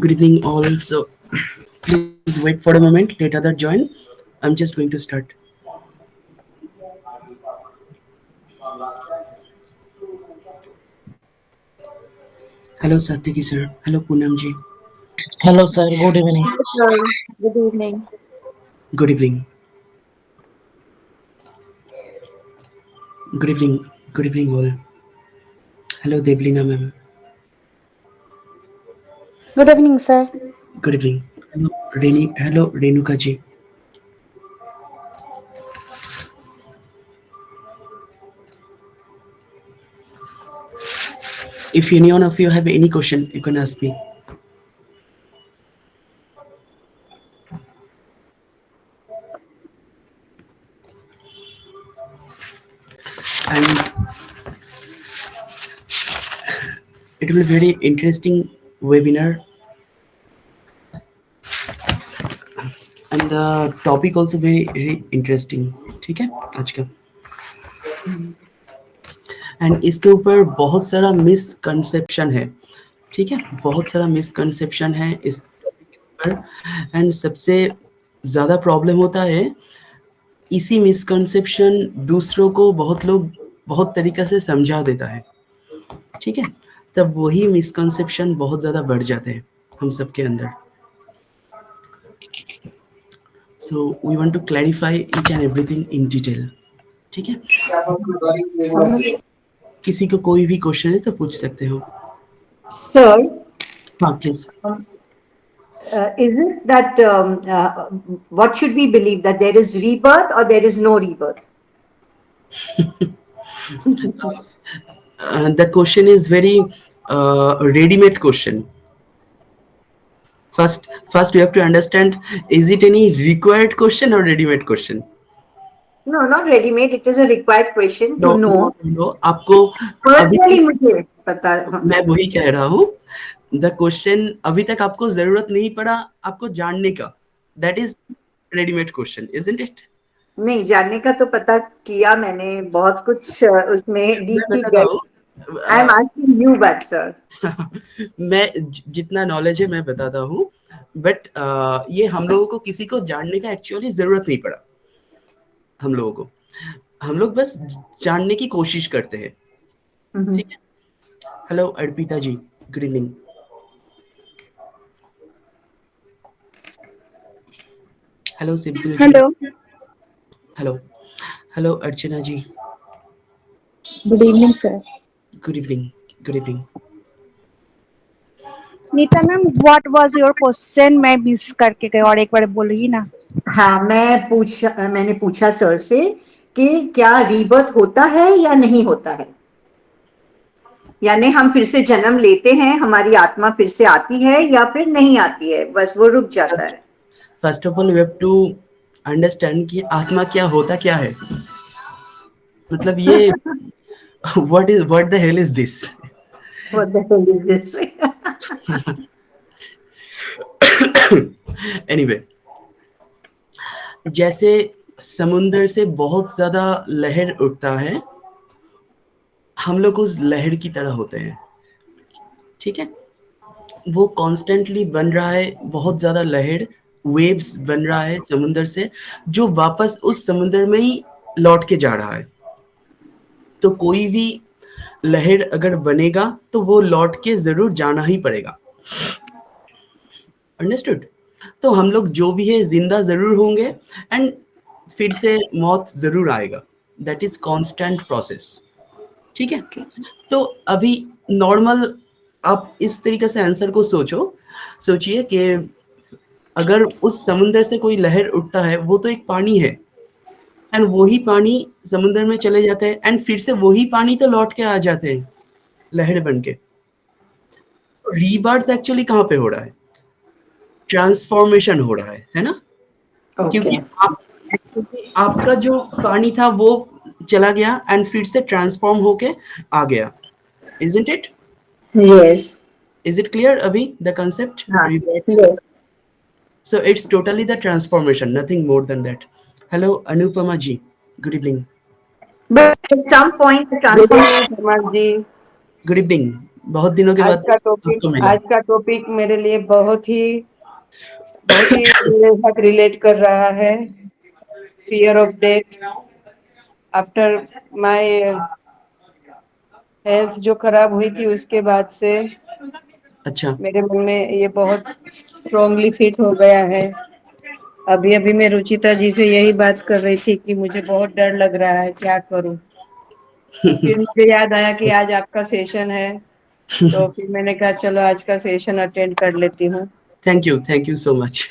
Good evening, all. So, please wait for a moment. Let other join. I'm just going to start. Hello, Satyaki sir. Hello, Poonam ji. Hello, sir. Good evening. Hi, sir. Good evening. Good evening. Good evening. Good evening, all. Hello, Deblina ma'am. Good evening, sir. Good evening. Hello, Reni. Hello, Renuka ji. If any one of you have any question, you can ask me. And it will be very interesting webinar. And the topic also very, very interesting. ठीक है आज का. And इसके ऊपर बहुत सारा misconception है. ठीक है, बहुत सारा मिसकंसेप्शन है इस टॉपिक के ऊपर. एंड सबसे ज़्यादा प्रॉब्लम होता है इसी मिसकंसेप्शन दूसरों को बहुत लोग बहुत तरीक़ा से समझा देता है. ठीक है, तब वही मिसकंसेप्शन बहुत ज़्यादा बढ़ जाते हैं हम सब के अंदर. So we want to clarify each and everything in detail. ठीक है, किसी को कोई भी क्वेश्चन है तो पूछ सकते हो. Sir, हाँ please. is it that what should we believe, that there is rebirth or there is no rebirth? The question is very ready-made question. First we have to understand, is it any required question or ready-made question? No, not ready-made. It is a required question to know. No, आपको Personally, मुझे पता. मैं वही कह रहा हूँ. The question अभी तक आपको जरूरत नहीं पड़ा आपको जानने का. That is ready-made question, isn't it? नहीं, जानने का तो पता किया मैंने, बहुत कुछ उसमें डीपली बताता हूँ. आई am asking you back sir. मैं जितना नॉलेज है मैं बताता हूँ. बट ये हम लोगों को किसी को जानने का एक्चुअली जरूरत नहीं पड़ा. हम लोगों को, हम लोग बस जानने की कोशिश करते हैं. ठीक है. Hello Arpita ji, good evening. Hello Simple ji. Hello. Hello. Hello Archana ji. Good evening, sir. Good evening. Good evening. Neeta ma'am, what was your question? मैं मिस करके गई और एक बार बोलिए ना. हाँ, मैंने पूछा सर से कि क्या रीबर्थ होता है या नहीं होता है, यानी हम फिर से जन्म लेते हैं, हमारी आत्मा फिर से आती है या फिर नहीं आती है, बस वो रुक जाता है. First of all we have to understand कि आत्मा क्या होता क्या है. मतलब ये what the hell is this? What the hell is this? Anyway, जैसे समुंदर से बहुत ज्यादा लहर उठता है, हम लोग उस लहर की तरह होते हैं. ठीक है, वो कॉन्स्टेंटली बन रहा है, बहुत ज्यादा लहर वेव्स बन रहा है समुंदर से, जो वापस उस समुंदर में ही लौट के जा रहा है. तो कोई भी लहर अगर बनेगा तो वो लौट के जरूर जाना ही पड़ेगा. अंडरस्टूड. तो हम लोग जो भी है जिंदा जरूर होंगे एंड फिर से मौत जरूर आएगा. That is constant process. ठीक है. तो अभी नॉर्मल आप इस तरीके से आंसर को सोचिए कि अगर उस समुंदर से कोई लहर उठता है, वो तो एक पानी है एंड वही पानी समुंदर में चले जाते हैं एंड फिर से वही पानी तो लौट के आ जाते हैं लहर बन के. रीबर्थ एक्चुअली कहाँ पे हो रहा है? ट्रांसफॉर्मेशन हो रहा है ना. क्योंकि आपका जो पानी था वो चला गया एंड फिर से ट्रांसफॉर्म होके आ गया. Isn't it? Yes. Is it clear abhi the concept? Rebirth. Yes. So it's totally the transformation, nothing more than that. Hello Anupama ji, good evening. But at some point the transformation. Good evening. बहुत दिनों के बाद आपको मिला। आज का topic मेरे लिए बहुत ही मेरे साथ रिलेट कर रहा है। Fear of death after my health जो खराब हुई थी उसके बाद से अच्छा। मेरे मन में ये बहुत स्ट्रांगली फिट हो गया है। अभी अभी मैं रुचिता जी से यही बात कर रही थी कि मुझे बहुत डर लग रहा है, क्या करूं। फिर मुझे याद आया कि आज आपका सेशन है, तो फिर मैंने कहा चलो आज का सेशन अटेंड कर लेती हूँ। Thank you so much.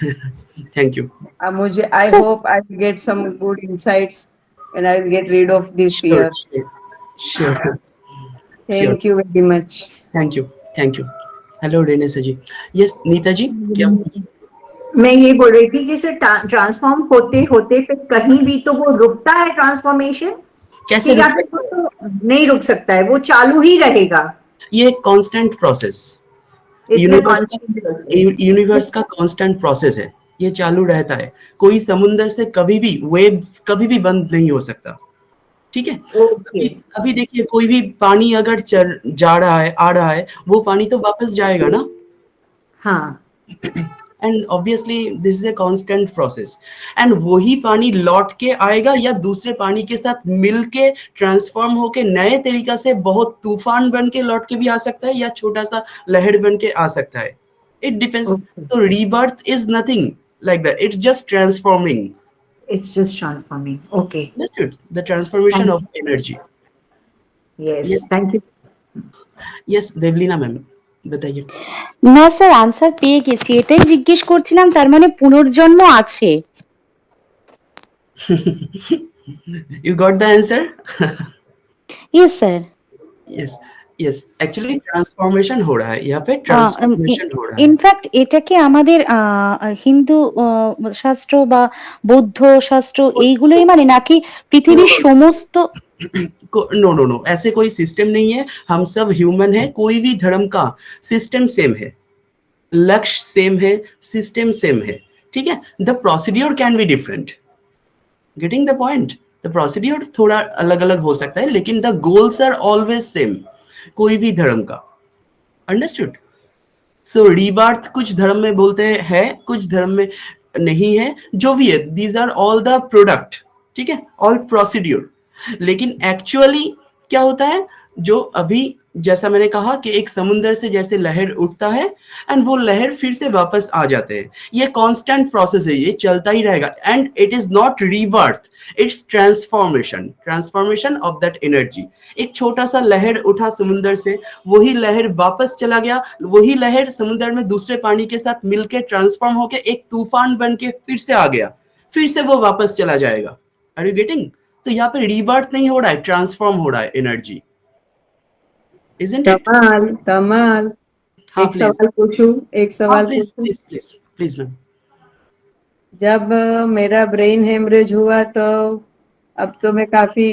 Thank you. अब मुझे I Sir, hope I get some good insights and I will get rid of this sure fear. Sure sure sure. Thank you very much. Thank you thank you. Hello Renesa ji. Yes Nita ji, क्या? मैं ये बोल रही थी कि sir transform होते होते फिर कहीं भी तो वो रुकता है ट्रांसफॉर्मेशन, कैसे कि या रुक फिर सकता वो है? तो नहीं रुक सकता है, वो चालू ही रहेगा? ये एक constant process, it's a universe का कॉन्स्टेंट। यूनिवर्स का कांस्टेंट प्रोसेस है। ये चालू रहता है। कोई समुंदर से कभी भी वेव कभी भी बंद नहीं हो सकता। ठीक है। ओके। अभी अभी देखिए, कोई भी पानी अगर चल जा रहा है, आ रहा है, वो पानी तो वापस जाएगा ना। हाँ। And obviously this is a constant process. And वही पानी लौट के आएगा या दूसरे पानी के साथ मिलके ट्रांसफॉर्म होके नए तरीका से बहुत तूफान बन के लौट के भी आ सकता है, या छोटा सा लहर बन के आ सकता है। It depends. ओके। तो rebirth is nothing like that, it's just transforming. It's just transforming. Okay. Understood? The transformation thank of energy. You. Yes, yes thank you. Yes Devlina ma'am, बताइए। না স্যার আনসার পেয়ে গেছি, এটাই জিজ্ঞেস করছিলাম, তার মানে পুনর্জন্ম আছে? You got the answer? Yes sir. Yes yes, actually transformation हो रहा है यहाँ पे, ट्रांसफॉर्मेशन हो रहा है। ইনফ্যাক্ট এটা কি আমাদের হিন্দু শাস্ত্র বা বৌদ্ধ শাস্ত্র এইগুলোই মানে, নাকি नो পৃথিবীর সমস্ত? नो नो नो, ऐसे कोई सिस्टम नहीं है। हम सब ह्यूमन है, कोई भी धर्म का सिस्टम सेम है, लक्ष्य सेम है, सिस्टम सेम है। ठीक है। The procedure can be different, getting the point. The procedure थोड़ा अलग अलग हो सकता है, लेकिन the goals are always same, कोई भी धर्म का। अंडरस्टूड? सो रीबार्थ कुछ धर्म में बोलते हैं, कुछ धर्म में नहीं है, जो भी है, these are all the product. ठीक है, ऑल प्रोसीड्योर। लेकिन एक्चुअली क्या होता है, जो अभी जैसा मैंने कहा कि एक समुंदर से जैसे लहर उठता है एंड वो लहर फिर से वापस आ जाते हैं, ये कांस्टेंट प्रोसेस है, ये चलता ही रहेगा। And it is not rebirth, it's transformation of that energy. एक छोटा सा लहर उठा समुंदर से, वही लहर वापस चला गया, वही लहर समुंदर में दूसरे पानी के साथ मिलके ट्रांसफॉर्म होके एक तूफान बन के फिर से आ गया, फिर से वो वापस चला जाएगा। Are you getting? तो यहाँ पे रीबर्थ नहीं हो रहा है, ट्रांसफॉर्म हो रहा है एनर्जी। Isn't it? कमाल कमाल। हाँ एक प्लीज। सवाल पूछूं, एक हाँ सवाल प्लीज पूछूं। Please please please ma'am. जब मेरा ब्रेन हेमरेज हुआ तो अब तो मैं काफी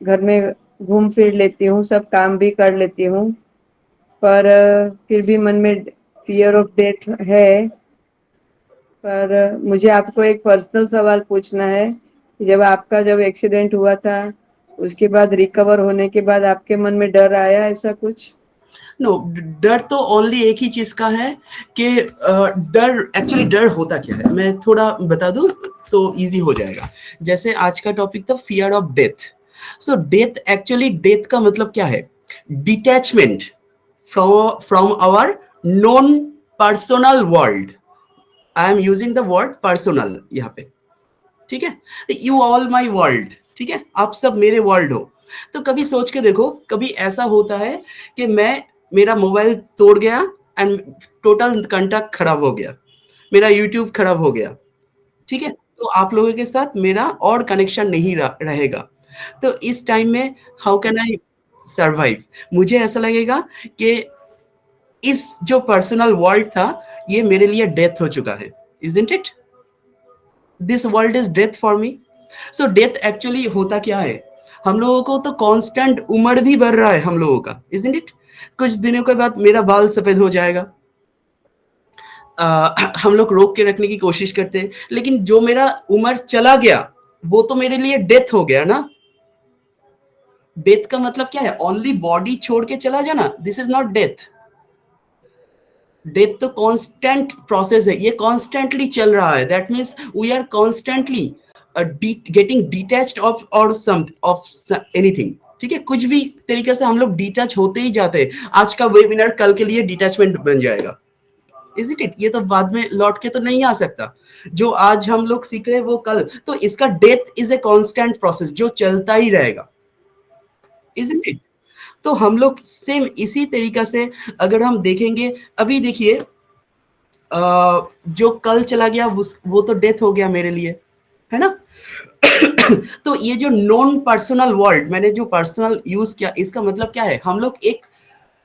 घर में घूम फिर लेती हूँ, सब काम भी कर लेती हूँ, पर फिर भी मन में फियर ऑफ डेथ है। पर मुझे आपको एक पर्सनल सवाल पूछना है कि जब एक्सीडेंट हुआ था उसके बाद रिकवर होने के बाद आपके मन में डर आया ऐसा कुछ? नो, डर तो ओनली एक ही चीज का है कि डर, एक्चुअली डर होता क्या है, मैं थोड़ा बता दूं तो इजी हो जाएगा। जैसे आज का टॉपिक था fear of death. So death, actually death का मतलब क्या है? Detachment from our non personal world. I am using the word personal यहाँ पे। ठीक है। You all my world. ठीक है, आप सब मेरे वर्ल्ड हो। तो कभी सोच के देखो, कभी ऐसा होता है कि मेरा मोबाइल तोड़ गया एंड टोटल कंटैक्ट खराब हो गया, मेरा यूट्यूब खराब हो गया। ठीक है, तो आप लोगों के साथ मेरा और कनेक्शन नहीं रहेगा। तो इस टाइम में हाउ कैन आई सर्वाइव? मुझे ऐसा लगेगा कि इस जो पर्सनल वर्ल्ड था, ये मेरे लिए डेथ हो चुका है। Isn't it? This world is death for me. So death actually होता क्या है, हम लोगों को तो कांस्टेंट उम्र भी बढ़ रहा है हम लोगों का, इजंट इट? कुछ दिनों के बाद मेरा बाल सफेद हो जाएगा। हम लोग रोक के रखने की कोशिश करते हैं, लेकिन जो मेरा उम्र चला गया वो तो मेरे लिए डेथ हो गया ना। डेथ का मतलब क्या है? ओनली बॉडी छोड़ के चला जाना, this is not death. Death तो कांस्टेंट प्रोसेस है, ये कॉन्स्टेंटली चल रहा है। That means we are constantly getting detached of anything. ठीक है, कुछ भी तरीके से हम लोग डिटैच होते ही जाते हैं। आज का वेबिनार कल के लिए डिटैचमेंट बन जाएगा, इज़ इट? ये तो बाद में लौट के तो नहीं आ सकता। जो आज हम लोग सीख रहे हैं वो कल, तो इसका death is a constant process जो चलता ही रहेगा, इज़ इट? तो हम लोग सेम इसी तरीका से अगर हम देखेंगे, अभी देखिए जो कल चला गया वो तो डेथ हो गया मेरे लिए, है ना? तो ये जो नॉन पर्सनल वर्ल्ड, मैंने जो पर्सनल यूज किया, इसका मतलब क्या है? हम लोग एक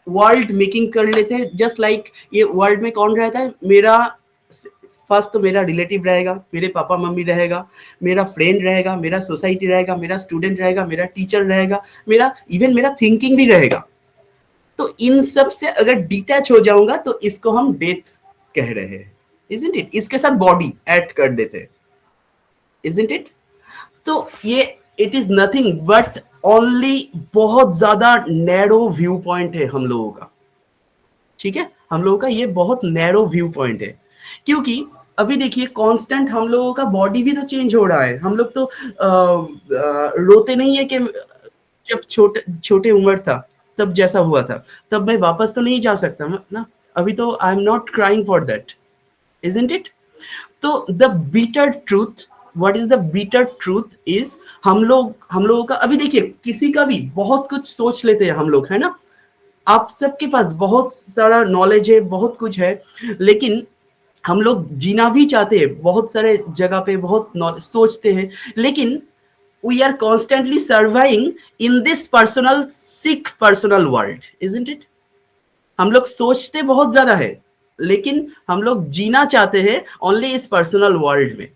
वर्ल्ड मेकिंग कर लेते हैं। जस्ट लाइक ये वर्ल्ड में कौन रहता है? मेरा फर्स्ट तो मेरा रिलेटिव रहेगा, मेरे पापा मम्मी रहेगा, मेरा फ्रेंड रहेगा, मेरा सोसाइटी रहेगा, मेरा स्टूडेंट रहेगा, मेरा टीचर रहेगा, मेरा इवन मेरा थिंकिंग भी रहेगा। तो इन सब से अगर डिटैच हो जाऊंगा तो इसको हम डेथ कह रहे हैं, इजंट इट? इसके साथ बॉडी ऐड कर देते हैं, इजंट इट? तो ये it is nothing but only बहुत ज्यादा नैरो व्यू पॉइंट है हम लोगों का। ठीक है, हम लोगों का ये बहुत नैरो व्यू पॉइंट है, क्योंकि अभी देखिए कांस्टेंट हम लोगों का बॉडी भी तो चेंज हो रहा है। हम लोग तो रोते नहीं है कि जब छोटे उम्र था तब जैसा हुआ था तब मैं वापस तो नहीं जा सकता ना। अभी तो I am not crying for that, isn't it? तो the bitter truth, what is the bitter truth is, हम लोगों का अभी देखिए, किसी का भी बहुत कुछ सोच लेते हैं हम लोग, है ना? आप सबके पास बहुत सारा नॉलेज है, बहुत कुछ है, लेकिन हम लोग जीना भी चाहते हैं, बहुत सारे जगह पे बहुत सोचते हैं, लेकिन we are constantly surviving in this personal sick personal world, isn't it? हम लोग सोचते बहुत ज्यादा है, लेकिन हम लोग जीना चाहते हैं ओनली इस पर्सनल वर्ल्ड में।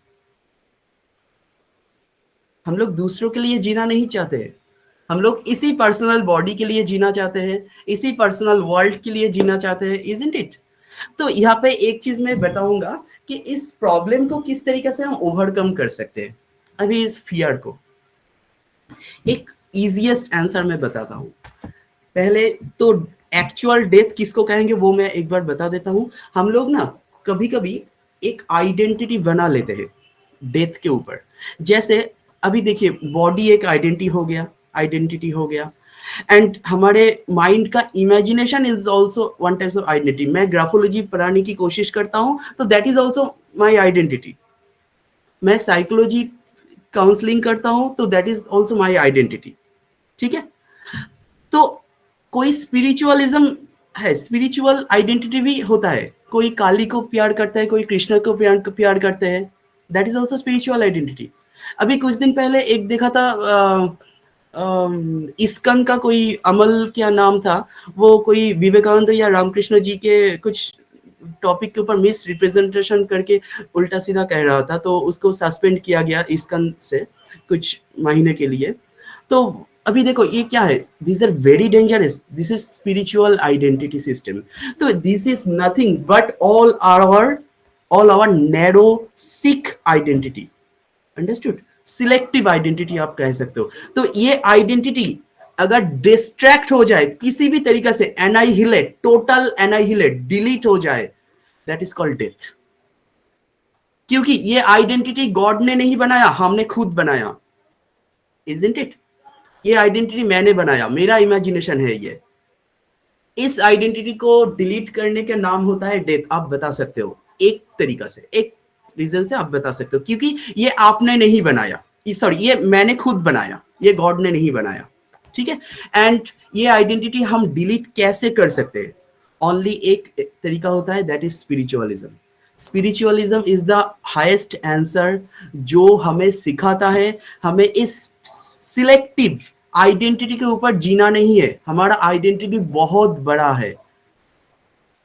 हम लोग दूसरों के लिए जीना नहीं चाहते हैं, हम लोग इसी पर्सनल बॉडी के लिए जीना चाहते हैं, इसी पर्सनल वर्ल्ड के लिए जीना चाहते हैं, isn't it? तो यहाँ पे एक चीज मैं बताऊंगा कि इस प्रॉब्लम को किस तरीके से हम ओवरकम कर सकते हैं। अभी इस फियर को एक इजीएस्ट आंसर मैं बताता हूँ। पहले तो एक्चुअल डेथ किसको कहेंगे वो मैं एक बार बता देता हूँ। हम लोग ना कभी कभी एक आइडेंटिटी बना लेते हैं डेथ के ऊपर। जैसे अभी देखिए, बॉडी एक आइडेंटिटी हो गया, एंड हमारे माइंड का imagination is also one type of identity. मैं ग्राफोलॉजी पढ़ाने की कोशिश करता हूँ तो that is also my identity. मैं साइकोलॉजी काउंसलिंग करता हूं तो that is also my identity. ठीक है, तो कोई स्पिरिचुअलिज्म है, स्पिरिचुअल आइडेंटिटी भी होता है। कोई काली को प्यार करता है, कोई कृष्ण को प्यार करते हैं, that is also spiritual identity. अभी कुछ दिन पहले एक देखा था, इस्कन का कोई अमल क्या नाम था, वो कोई विवेकानंद या रामकृष्ण जी के कुछ टॉपिक के ऊपर मिस रिप्रेजेंटेशन करके उल्टा सीधा कह रहा था, तो उसको सस्पेंड किया गया इस्कन से कुछ महीने के लिए। तो अभी देखो ये क्या है, this are very dangerous, this is spiritual identity system. तो this is nothing but all our narrow sick identity, understood? Selective identity आप कह सकते हो। तो ये आइडेंटिटी अगर डिस्ट्रैक्ट हो जाए किसी भी तरीके से, एनाइहिलेट, टोटल एनाइहिलेट, डिलीट हो जाए, दैट इज कॉल्ड डेथ। क्योंकि ये आइडेंटिटी गॉड ने नहीं बनाया, हमने खुद बनाया, इजंट इट? ये आइडेंटिटी मैंने बनाया, मेरा इमेजिनेशन है ये। इस आइडेंटिटी को डिलीट करने का नाम होता है डेथ। आप बता सकते हो एक तरीका से, एक रीजन से आप बता सकते हो, क्योंकि ये आपने नहीं बनाया, सॉरी ये मैंने खुद बनाया, ये गॉड ने नहीं बनाया। ठीक है, एंड ये आइडेंटिटी हम डिलीट कैसे कर सकते हैं? ओनली एक तरीका होता है, that is spiritualism. Spiritualism is the highest answer जो हमें सिखाता है हमें इस सिलेक्टिव आइडेंटिटी के ऊपर जीना नहीं है। हमारा आइडेंटिटी बहुत बड़ा है,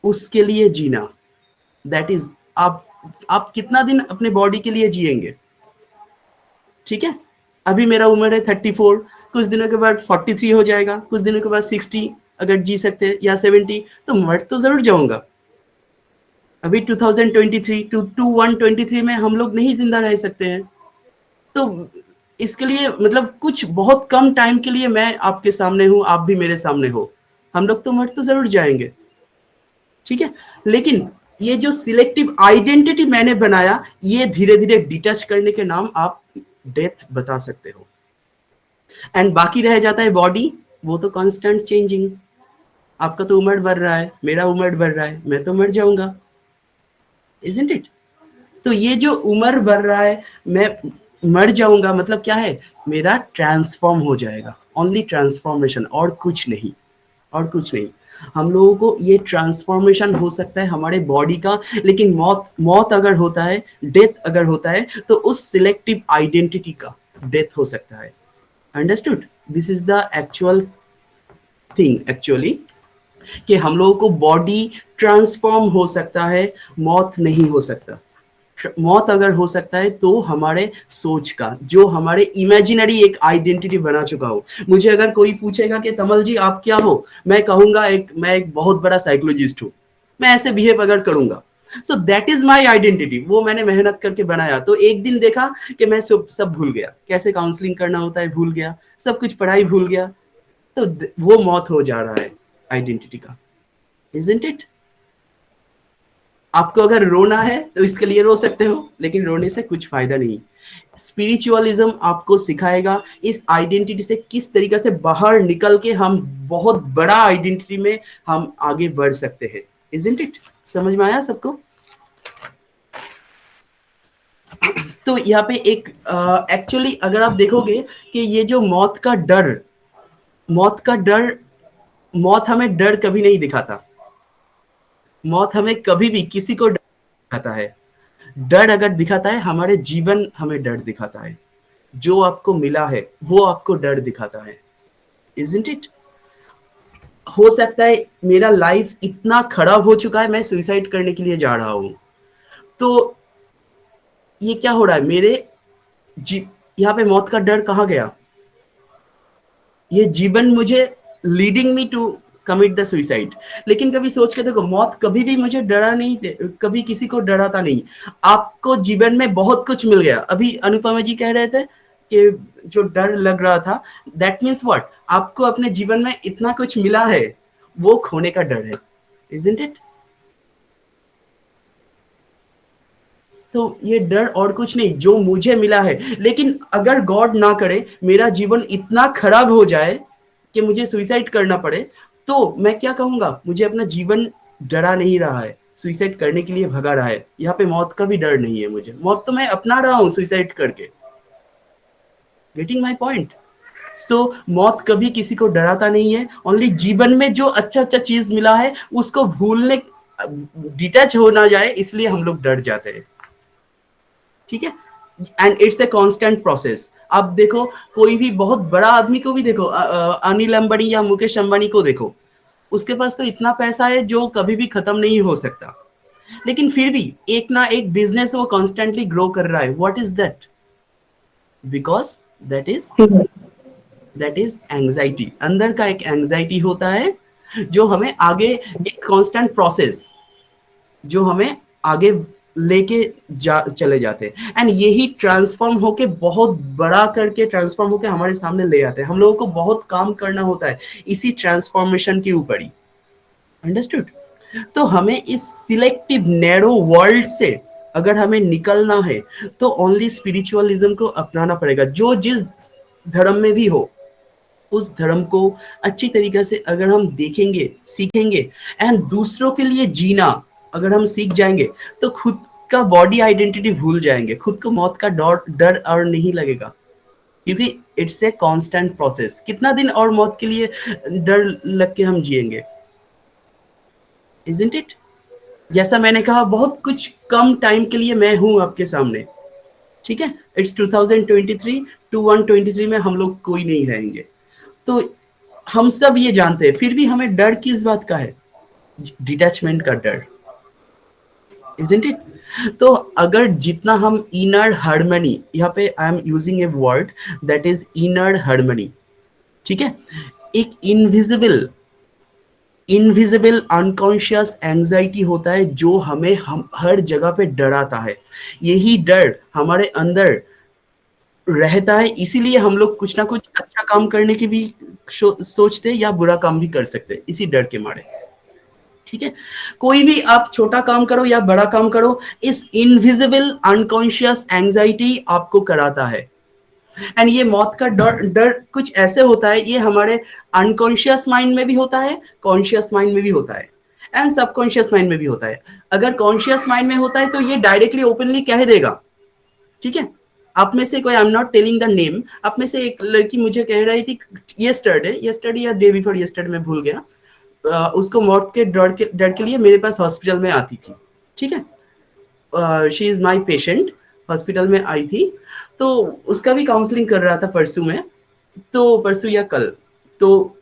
उसके लिए जीना, दैट इज आप कितना दिन अपने बॉडी के लिए जिएंगे? ठीक है, अभी मेरा उम्र है 34, कुछ दिनों के बाद 43 हो जाएगा, कुछ दिनों के बाद 60 अगर जी सकते हैं, या 70, तो मर तो जरूर जाऊंगा। अभी 2023 में हम लोग नहीं जिंदा रह सकते हैं। तो इसके लिए मतलब कुछ बहुत कम टाइम के लिए मैं आपके सामने हूं, आप भी मेरे सामने हो, हम लोग तो मर तो जरूर जाएंगे, ठीक है। लेकिन ये जो सिलेक्टिव आइडेंटिटी मैंने बनाया, ये धीरे धीरे डिटैच करने के नाम आप डेथ बता सकते हो। एंड बाकी रह जाता है बॉडी, वो तो कांस्टेंट चेंजिंग। आपका तो उम्र बढ़ रहा है, मेरा उम्र बढ़ रहा है, मैं तो मर जाऊंगा, इजंट इट। तो ये जो उम्र बढ़ रहा है, मैं मर जाऊंगा, मतलब क्या है, मेरा ट्रांसफॉर्म हो जाएगा, ओनली ट्रांसफॉर्मेशन, और कुछ नहीं, और कुछ नहीं। हम लोगों को ये ट्रांसफॉर्मेशन हो सकता है हमारे बॉडी का, लेकिन मौत अगर होता है, डेथ अगर होता है, तो उस सिलेक्टिव आइडेंटिटी का डेथ हो सकता है। Understood? This is the actual thing actually, कि हम लोगों को बॉडी ट्रांसफॉर्म हो सकता है, मौत नहीं हो सकता। मौत अगर हो सकता है तो हमारे सोच का, जो हमारे इमेजिनरी एक आइडेंटिटी बना चुका हो। मुझे अगर कोई पूछेगा कि तमल जी आप क्या हो, मैं कहूंगा मैं एक बहुत बड़ा साइकोलॉजिस्ट हूं, मैं ऐसे बिहेव अगर करूंगा, so that is my identity, वो मैंने मेहनत करके बनाया। तो एक दिन देखा कि मैं सब भूल गया, कैसे काउंसलिंग करना होता है भूल गया, सब कुछ पढ़ाई भूल गया, तो वो मौत हो जा रहा है आइडेंटिटी का, इजंट इट? आपको अगर रोना है तो इसके लिए रो सकते हो, लेकिन रोने से कुछ फायदा नहीं। स्पिरिचुअलिज्म आपको सिखाएगा इस आइडेंटिटी से किस तरीके से बाहर निकल के हम बहुत बड़ा आइडेंटिटी में हम आगे बढ़ सकते हैं, इजंट इट? समझ में आया सबको? तो यहाँ पे एक एक्चुअली अगर आप देखोगे कि ये जो मौत का डर, मौत हमें डर कभी नहीं दिखाता, मौत हमें कभी भी किसी को डर दिखाता है। डर अगर दिखाता है, हमारे जीवन हमें डर दिखाता है, जो आपको मिला है वो आपको डर दिखाता है, इजंट इट? हो सकता है मेरा लाइफ इतना खराब हो चुका है, मैं सुसाइड करने के लिए जा रहा हूं, तो ये क्या हो रहा है मेरे यहाँ पे मौत का डर कहाँ गया? ये जीवन मुझे leading me to commit the suicide. लेकिन कभी सोच के देखो, मौत कभी भी मुझे डरा नहीं, कभी किसी को डराता नहीं। आपको जीवन में बहुत कुछ मिल गया। अभी अनुपमा जी कह रहे थे कि जो डर लग रहा था, दैट मीन्स व्हाट, आपको अपने जीवन में इतना कुछ मिला है, वो खोने का डर है, इजंट इट? तो ये डर और कुछ नहीं, जो मुझे मिला है। लेकिन अगर गॉड ना करे मेरा जीवन इतना खराब हो जाए कि मुझे सुसाइड करना पड़े, तो मैं क्या कहूंगा, मुझे अपना जीवन डरा नहीं रहा है, सुसाइड करने के लिए भगा रहा है। यहाँ पे मौत का भी डर नहीं है मुझे, मौत तो मैं अपना रहा हूं सुसाइड करके। Getting my point? सो मौत कभी किसी को डराता नहीं है, ओनली जीवन में जो अच्छा अच्छा चीज मिला है उसको भूलने, डिटैच हो ना जाए, इसलिए हम लोग डर जाते हैं, ठीक है। And it's a constant process. आप देखो कोई भी बहुत बड़ा आदमी को भी देखो, अनिल अंबानी या मुकेश अंबानी को देखो, उसके पास तो इतना पैसा है जो कभी भी खत्म नहीं हो सकता, लेकिन फिर भी एक ना एक बिजनेस वो कॉन्स्टेंटली ग्रो कर रहा है। What is that? Because that is anxiety. अंदर का एक एंग्जाइटी होता है जो हमें आगे, एक कांस्टेंट प्रोसेस जो हमें आगे लेके चले जाते हैं, एंड यही ट्रांसफॉर्म होके बहुत बड़ा करके ट्रांसफॉर्म होके हमारे सामने ले आते हैं। हम लोगों को बहुत काम करना होता है इसी ट्रांसफॉर्मेशन के ऊपर ही, अंडरस्टूड? तो हमें इस सिलेक्टिव नैरो वर्ल्ड से अगर हमें निकलना है तो ओनली स्पिरिचुअलिज्म को अपनाना पड़ेगा। जो जिस धर्म में भी हो, उस धर्म को अच्छी तरीके से अगर हम देखेंगे, सीखेंगे, एंड दूसरों के लिए जीना अगर हम सीख जाएंगे, तो खुद का बॉडी आइडेंटिटी भूल जाएंगे, खुद को मौत का डर और नहीं लगेगा, क्योंकि इट्स ए कांस्टेंट प्रोसेस। कितना दिन और मौत के लिए डर लग के हम जिएंगे, इजंट इट? जैसा मैंने कहा, बहुत कुछ कम टाइम के लिए मैं हूं आपके सामने, ठीक है। इट्स 2023 टू 123 में हम लोग कोई नहीं रहेंगे, तो हम सब ये जानते हैं, फिर भी हमें डर किस बात का है? डिटैचमेंट का डर, isn't it? तो अगर जितना हम इनर हार्मनी, यहाँ पे आई am using a word that is inner harmony, ठीक है। एक इनविजिबल अनकॉन्शियस एंजाइटी होता है जो हमें हर जगह पे डराता है। यही डर हमारे अंदर रहता है, इसीलिए हम लोग कुछ ना कुछ अच्छा काम करने की भी सोचते हैं या बुरा काम भी कर सकते हैं इसी डर के मारे। ठीक है, कोई भी आप छोटा काम करो या बड़ा काम करो, इस इनविजिबल अनकॉन्शियस एंजाइटी आपको कराता है। एंड ये मौत का डर डर कुछ ऐसे होता है, ये हमारे अनकॉन्शियस माइंड में भी होता है, कॉन्शियस माइंड में भी होता है, एंड सबकॉन्शियस माइंड में भी होता है। अगर कॉन्शियस माइंड में होता है तो ये डायरेक्टली ओपनली कह देगा। ठीक है, आप में से कोई, आई am not telling the name, आप में से एक लड़की मुझे कह रही थी यस्टरडे या डे बिफोर यस्टरडे, मैं भूल गया, उसको मौत के डर के लिए मेरे पास हॉस्पिटल में आती थी। ठीक है, she is my patient, hospital में आई थी, तो उसका भी काउंसलिंग कर रहा था परसों में, तो परसों या कल। तो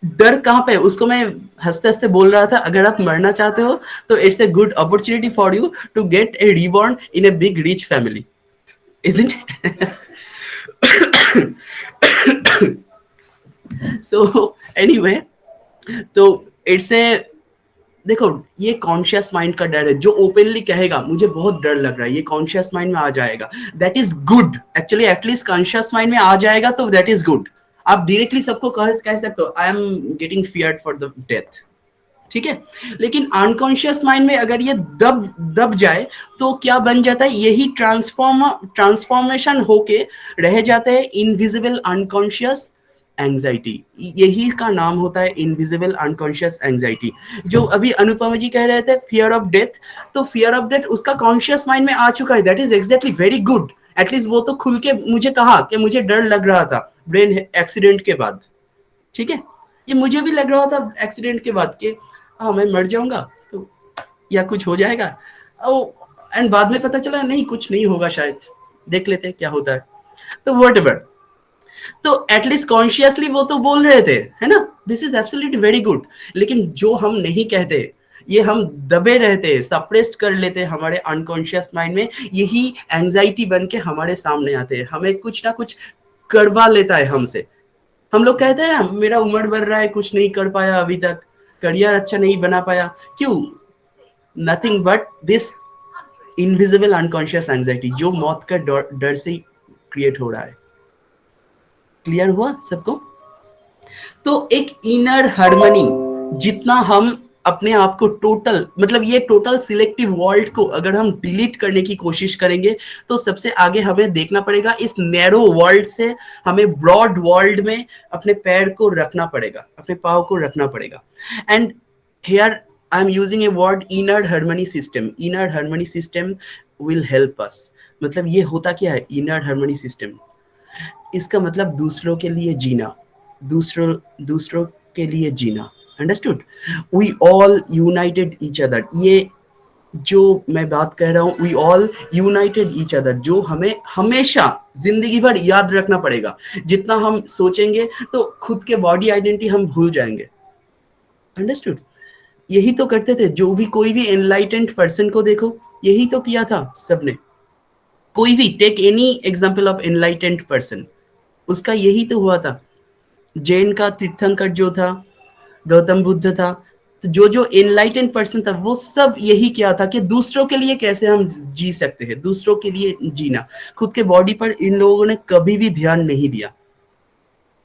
डर कहाँ पे, उसको मैं हंसते हंसते बोल रहा था, अगर आप मरना चाहते हो तो it's a good opportunity for you to get a reborn in a big rich family, isn't it? So anyway, तो इट्स ए, देखो ये कॉन्शियस माइंड का डर है, जो ओपनली कहेगा मुझे बहुत डर लग रहा है, ये कॉन्शियस माइंड में आ जाएगा, that is good. Actually at least conscious mind में आ जाएगा तो दैट इज गुड। आप डायरेक्टली सबको कह सकते हो I am getting feared for the death, ठीक है, लेकिन अनकॉन्शियस माइंड में अगर ये दब जाए तो क्या बन जाता है, यही ट्रांसफॉर्मेशन होके रह जाता है इनविजिबल अनकॉन्शियस एंजाइटी। यही का नाम होता है इनविजिबल अनकॉन्शियस एंजाइटी। जो अभी अनुपमा जी कह रहे थे फियर ऑफ डेथ, तो फियर ऑफ डेथ उसका कॉन्शियस माइंड में आ चुका है, that is exactly very good. At least वो तो खुल के मुझे कहा कि मुझे डर लग रहा था ब्रेन एक्सीडेंट के बाद। ठीक है, ये मुझे भी लग रहा था एक्सीडेंट के बाद कि हाँ मैं मर जाऊंगा तो या कुछ हो जाएगा, एंड बाद में पता चला नहीं कुछ नहीं होगा, शायद देख लेते हैं क्या होता है, तो व्हाटएवर। तो एटलीस्ट कॉन्शियसली वो तो बोल रहे थे, है ना, this is absolutely very good. लेकिन जो हम नहीं कहते, ये हम दबे रहते, सप्रेस्ड कर लेते हमारे अनकॉन्शियस माइंड में, यही एंजाइटी बन के हमारे सामने आते हैं, हमें कुछ ना कुछ करवा लेता है हमसे। हम लोग कहते हैं ना मेरा उम्र बढ़ रहा है, कुछ नहीं कर पाया अभी तक, करियर अच्छा नहीं बना पाया, क्यों? Nothing but this invisible unconscious anxiety जो मौत का डर से क्रिएट हो रहा है। क्लियर हुआ सबको? तो एक इनर हार्मनी, जितना हम अपने आप को टोटल, मतलब ये टोटल सिलेक्टिव वर्ल्ड को अगर हम डिलीट करने की कोशिश करेंगे तो सबसे आगे हमें देखना पड़ेगा इस नैरो वर्ल्ड से हमें ब्रॉड वर्ल्ड में अपने पैर को रखना पड़ेगा, अपने पाँव को रखना पड़ेगा। And here I am using a word inner harmony system. Inner harmony system will help us. मतलब ये होता क्या है इनर हार्मनी सिस्टम? इसका मतलब दूसरों के लिए जीना, दूसरों के लिए जीना। Understood? We all united each other. ये जो मैं बात कह रहा हूँ, we all united each other, जो हमें हमेशा जिंदगी भर याद रखना पड़ेगा। जितना हम सोचेंगे तो खुद के बॉडी आइडेंटिटी हम भूल जाएंगे। अंडरस्टूड? यही तो करते थे जो भी, कोई भी एनलाइटेंड पर्सन को देखो, यही तो किया था सबने। कोई भी, take any example of enlightened person, उसका यही तो हुआ था। जैन का तीर्थंकर जो था, गौतम बुद्ध था, तो जो एनलाइटेंड पर्सन था वो सब यही किया था कि दूसरों के लिए कैसे हम जी सकते हैं, दूसरों के लिए जीना। खुद के बॉडी पर इन लोगों ने कभी भी ध्यान नहीं दिया।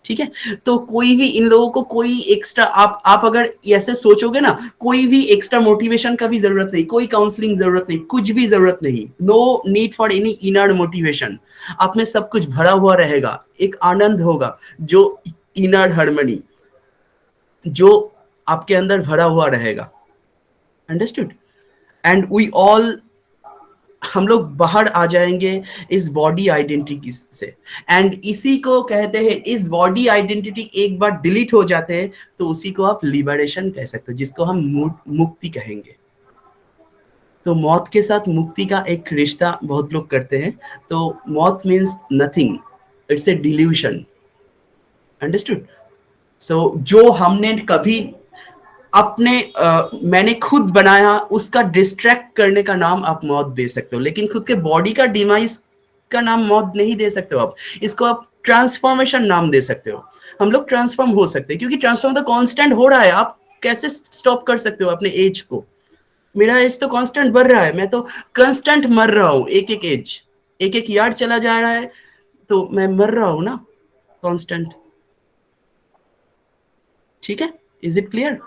ठीक है, तो कोई भी इन लोगों को कोई एक्स्ट्रा, आप अगर ऐसे सोचोगे ना, कोई भी एक्स्ट्रा मोटिवेशन का भी जरूरत नहीं, कोई काउंसलिंग जरूरत नहीं, कुछ भी जरूरत नहीं। No need for any inner motivation. आप में सब कुछ भरा हुआ रहेगा, एक आनंद होगा, जो इनर हार्मनी जो आपके अंदर भरा हुआ रहेगा। अंडरस्टूड? एंड वी ऑल, हम लोग बाहर आ जाएंगे इस बॉडी आइडेंटिटी से। एंड इसी को कहते हैं, इस बॉडी आइडेंटिटी एक बार डिलीट हो जाते हैं तो उसी को आप लिबरेशन कह सकते हो, जिसको हम मुक्ति कहेंगे। तो मौत के साथ मुक्ति का एक रिश्ता बहुत लोग करते हैं। तो मौत means nothing, it's a delusion. Understood? So जो हमने कभी अपने मैंने खुद बनाया, उसका डिस्ट्रैक्ट करने का नाम आप मौत दे सकते हो, लेकिन खुद के बॉडी का डिमाइस का नाम मौत नहीं दे सकते हो आप। इसको आप ट्रांसफॉर्मेशन नाम दे सकते हो। हम लोग ट्रांसफॉर्म हो सकते हैं, क्योंकि ट्रांसफॉर्म तो कांस्टेंट हो रहा है। आप कैसे स्टॉप कर सकते हो अपने एज को? मेरा एज तो कांस्टेंट बढ़ रहा है, मैं तो कांस्टेंट मर रहा हूँ। एक एक ईयर चला जा रहा है, तो मैं मर रहा हूं ना कांस्टेंट। ठीक है, इज इट क्लियर?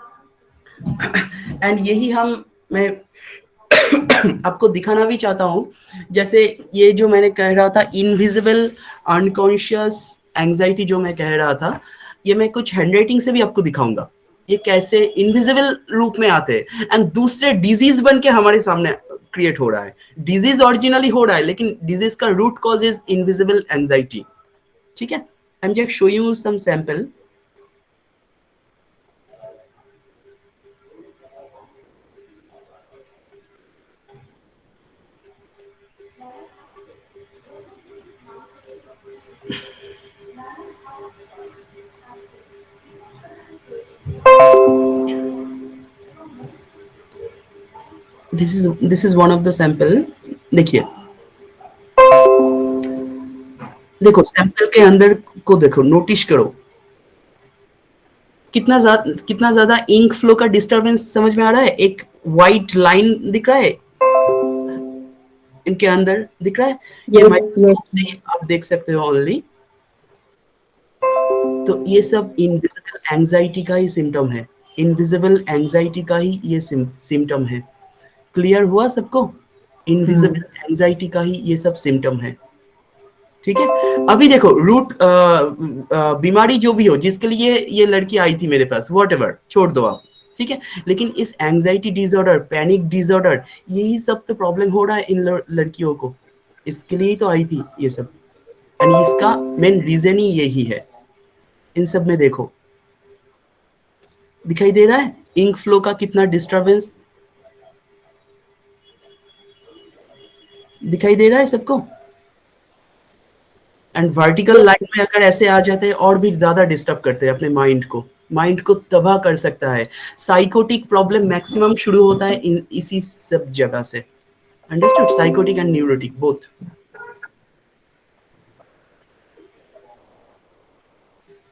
एंड यही मैं आपको दिखाना भी चाहता हूं, जैसे ये जो मैंने कह रहा था इनविजिबल अनकॉन्शियस एंजाइटी जो मैं कह रहा था, ये मैं कुछ हैंडराइटिंग से भी आपको दिखाऊंगा ये कैसे इनविजिबल रूप में आते हैं एंड दूसरे डिजीज बन के हमारे सामने क्रिएट हो रहा है। डिजीज ओरिजिनली हो रहा है लेकिन डिजीज का root cause is invisible anxiety. ठीक है, I am just show you some sample. This is one of the sample. देखिए, देखो सैंपल के अंदर को देखो, नोटिस करो कितना ज्यादा इंक फ्लो का डिस्टरबेंस समझ में आ रहा है। एक वाइट लाइन दिख रहा है इनके अंदर, दिख रहा है, ये माइक्रोस्कोप से आप देख सकते हो ओनली। तो ये सब इनविजिबल एंजाइटी का ही सिम्टम है, इनविजिबल एंजाइटी का ही ये सिम्टम है। क्लियर हुआ सबको? इनविजिबल एंजाइटी का ही ये सब सिम्टम है। ठीक है, अभी देखो रूट बीमारी जो भी हो जिसके लिए ये लड़की आई थी मेरे पास, व्हाटएवर, छोड़ दो आप। ठीक है, लेकिन इस एंजाइटी डिसऑर्डर, पैनिक डिसऑर्डर, यही सब तो प्रॉब्लम हो रहा है इन लड़कियों को, इसके लिए ही तो आई थी ये सब। एंड इसका मेन रीजन ही यही है। इन सब में देखो दिखाई दे रहा है इंक फ्लो का कितना डिस्टरबेंस दिखाई दे रहा है सबको। एंड वर्टिकल लाइन में अगर ऐसे आ जाते हैं और भी ज्यादा डिस्टर्ब करते हैं अपने माइंड को तबाह कर सकता है। साइकोटिक प्रॉब्लम मैक्सिमम शुरू होता है इसी सब जगह से। Understood? Psychotic and neurotic both.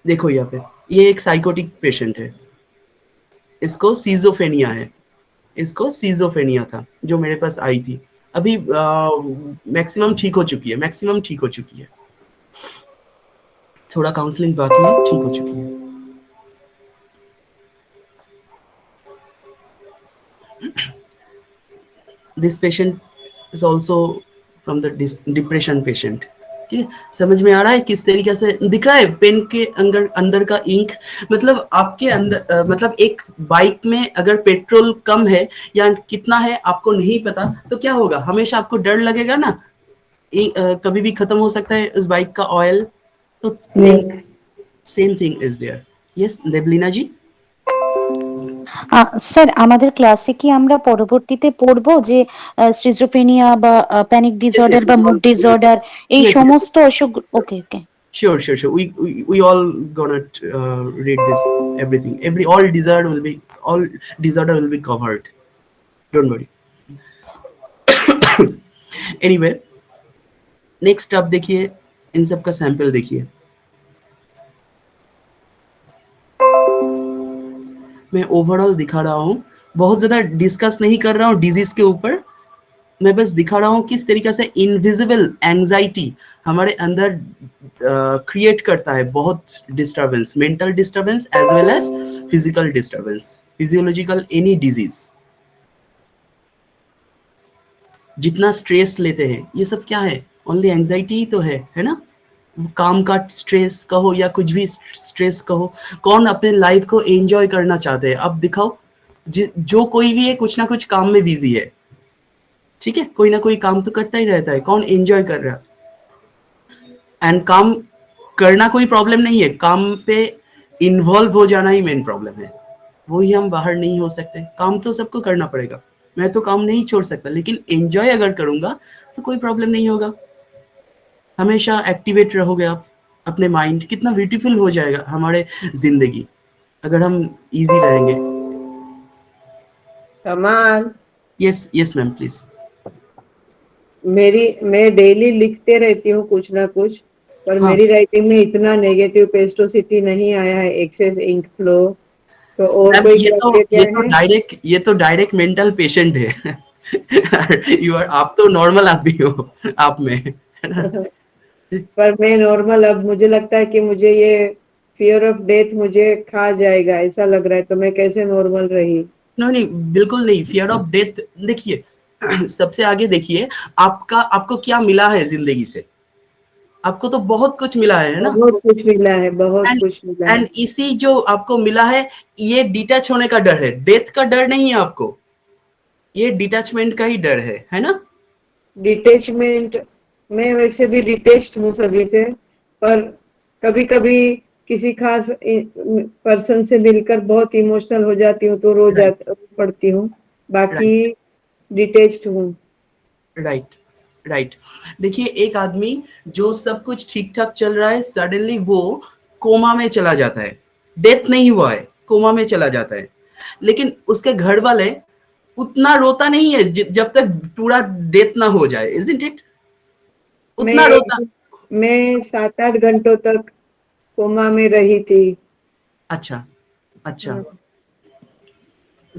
देखो यहाँ पे ये एक साइकोटिक पेशेंट है, इसको सीजोफेनिया है, इसको सीजोफेनिया था जो मेरे पास आई थी। अभी मैक्सिमम ठीक हो चुकी है, थोड़ा काउंसलिंग बाकी है, ठीक हो चुकी है। This patient is also from the depression patient. ठीक है, समझ में आ रहा है किस तरीके से दिख रहा है पेन के अंदर का इंक। मतलब आपके अंदर मतलब एक बाइक में अगर पेट्रोल कम है या कितना है आपको नहीं पता तो क्या होगा, हमेशा आपको डर लगेगा ना, कभी भी खत्म हो सकता है उस बाइक का ऑयल। तो same thing is there. Yes Devlina ji. Sir আমাদের ক্লাসে কি আমরা পরবর্তীতে পড়বো যে স্কিজোফ্রেনিয়া বা প্যানিক ডিসঅর্ডার বা মুড ডিসঅর্ডার এই সমস্ত অসুখ? ওকে ওকে, sure. We all gonna read this everything. All disorder will be covered. Don't worry. Anyway, next आप देखिए, इन सब का सैंपल देखिए। मैं ओवरऑल दिखा रहा हूँ, बहुत ज्यादा डिस्कस नहीं कर रहा हूँ डिजीज के ऊपर, मैं बस दिखा रहा हूँ किस तरीके से इनविजिबल एंजाइटी हमारे अंदर क्रिएट करता है बहुत disturbance, mental disturbance as well as physical disturbance, physiological any disease. जितना स्ट्रेस लेते हैं ये सब क्या है, ओनली एंजाइटी ही तो है ना। काम का स्ट्रेस कहो या कुछ भी स्ट्रेस कहो, कौन अपने लाइफ को एंजॉय करना चाहते हैं? अब दिखाओ, जो कोई भी है कुछ ना कुछ काम में बिजी है। ठीक है, कोई ना कोई काम तो करता ही रहता है, कौन एंजॉय कर रहा है? एंड काम करना कोई प्रॉब्लम नहीं है, काम पे इन्वॉल्व हो जाना ही मेन प्रॉब्लम है। वो ही हम बाहर नहीं हो सकते, काम तो सबको करना पड़ेगा, मैं तो काम नहीं छोड़ सकता, लेकिन एंजॉय अगर करूंगा तो कोई प्रॉब्लम नहीं होगा। हमेशा एक्टिवेट रहोगे आप, अपने माइंड कितना ब्यूटीफुल हो जाएगा हमारे जिंदगी अगर हम इजी रहेंगे। कमाल। Yes ma'am please. मैं डेली लिखते रहती हूँ कुछ ना कुछ, पर हाँ। मेरी राइटिंग में इतना नेगेटिव पेस्टोसिटी नहीं आया है, एक्सेस इंक फ्लो। तो और कोई ये तो डायरेक्ट मेंटल पेशेंट है। आप तो नॉर्मल आदमी हो, आप में, है ना। पर मैं नॉर्मल, अब मुझे लगता है कि मुझे ये फियर ऑफ डेथ मुझे खा जाएगा, ऐसा लग रहा है, तो मैं कैसे नॉर्मल रही? नहीं, बिल्कुल नहीं। फियर ऑफ डेथ, देखिए सबसे आगे देखिए, आपको क्या मिला है ज़िंदगी से? आपको तो बहुत कुछ मिला है ना? बहुत कुछ मिला है, बहुत एंड कुछ मिला है। एंड इसी जो आपको मिला है, ये डिटैच होने का डर है, डेथ का डर नहीं है आपको, ये डिटैचमेंट का ही डर है ना? डिटैचमेंट, मैं वैसे भी डिटैच्ड हूँ सभी से, पर कभी-कभी किसी खास पर्सन से मिलकर बहुत इमोशनल हो जाती हूँ, तो राइट, रो पड़ती हूँ। बाकी राइट, डिटैच्ड हूँ। Right, right. देखिए, एक आदमी जो सब कुछ ठीक-ठाक चल रहा है, सडनली वो कोमा में चला जाता है। डेथ नहीं हुआ है, कोमा में चला जाता है। लेकिन उसके घर वाले उतना रोता नहीं है जब तक पूरा डेथ ना हो जाए, इज़न्ट इट? उतना रोता। मैं 7-8 घंटों तक कोमा में रही थी। अच्छा, अच्छा। हाँ,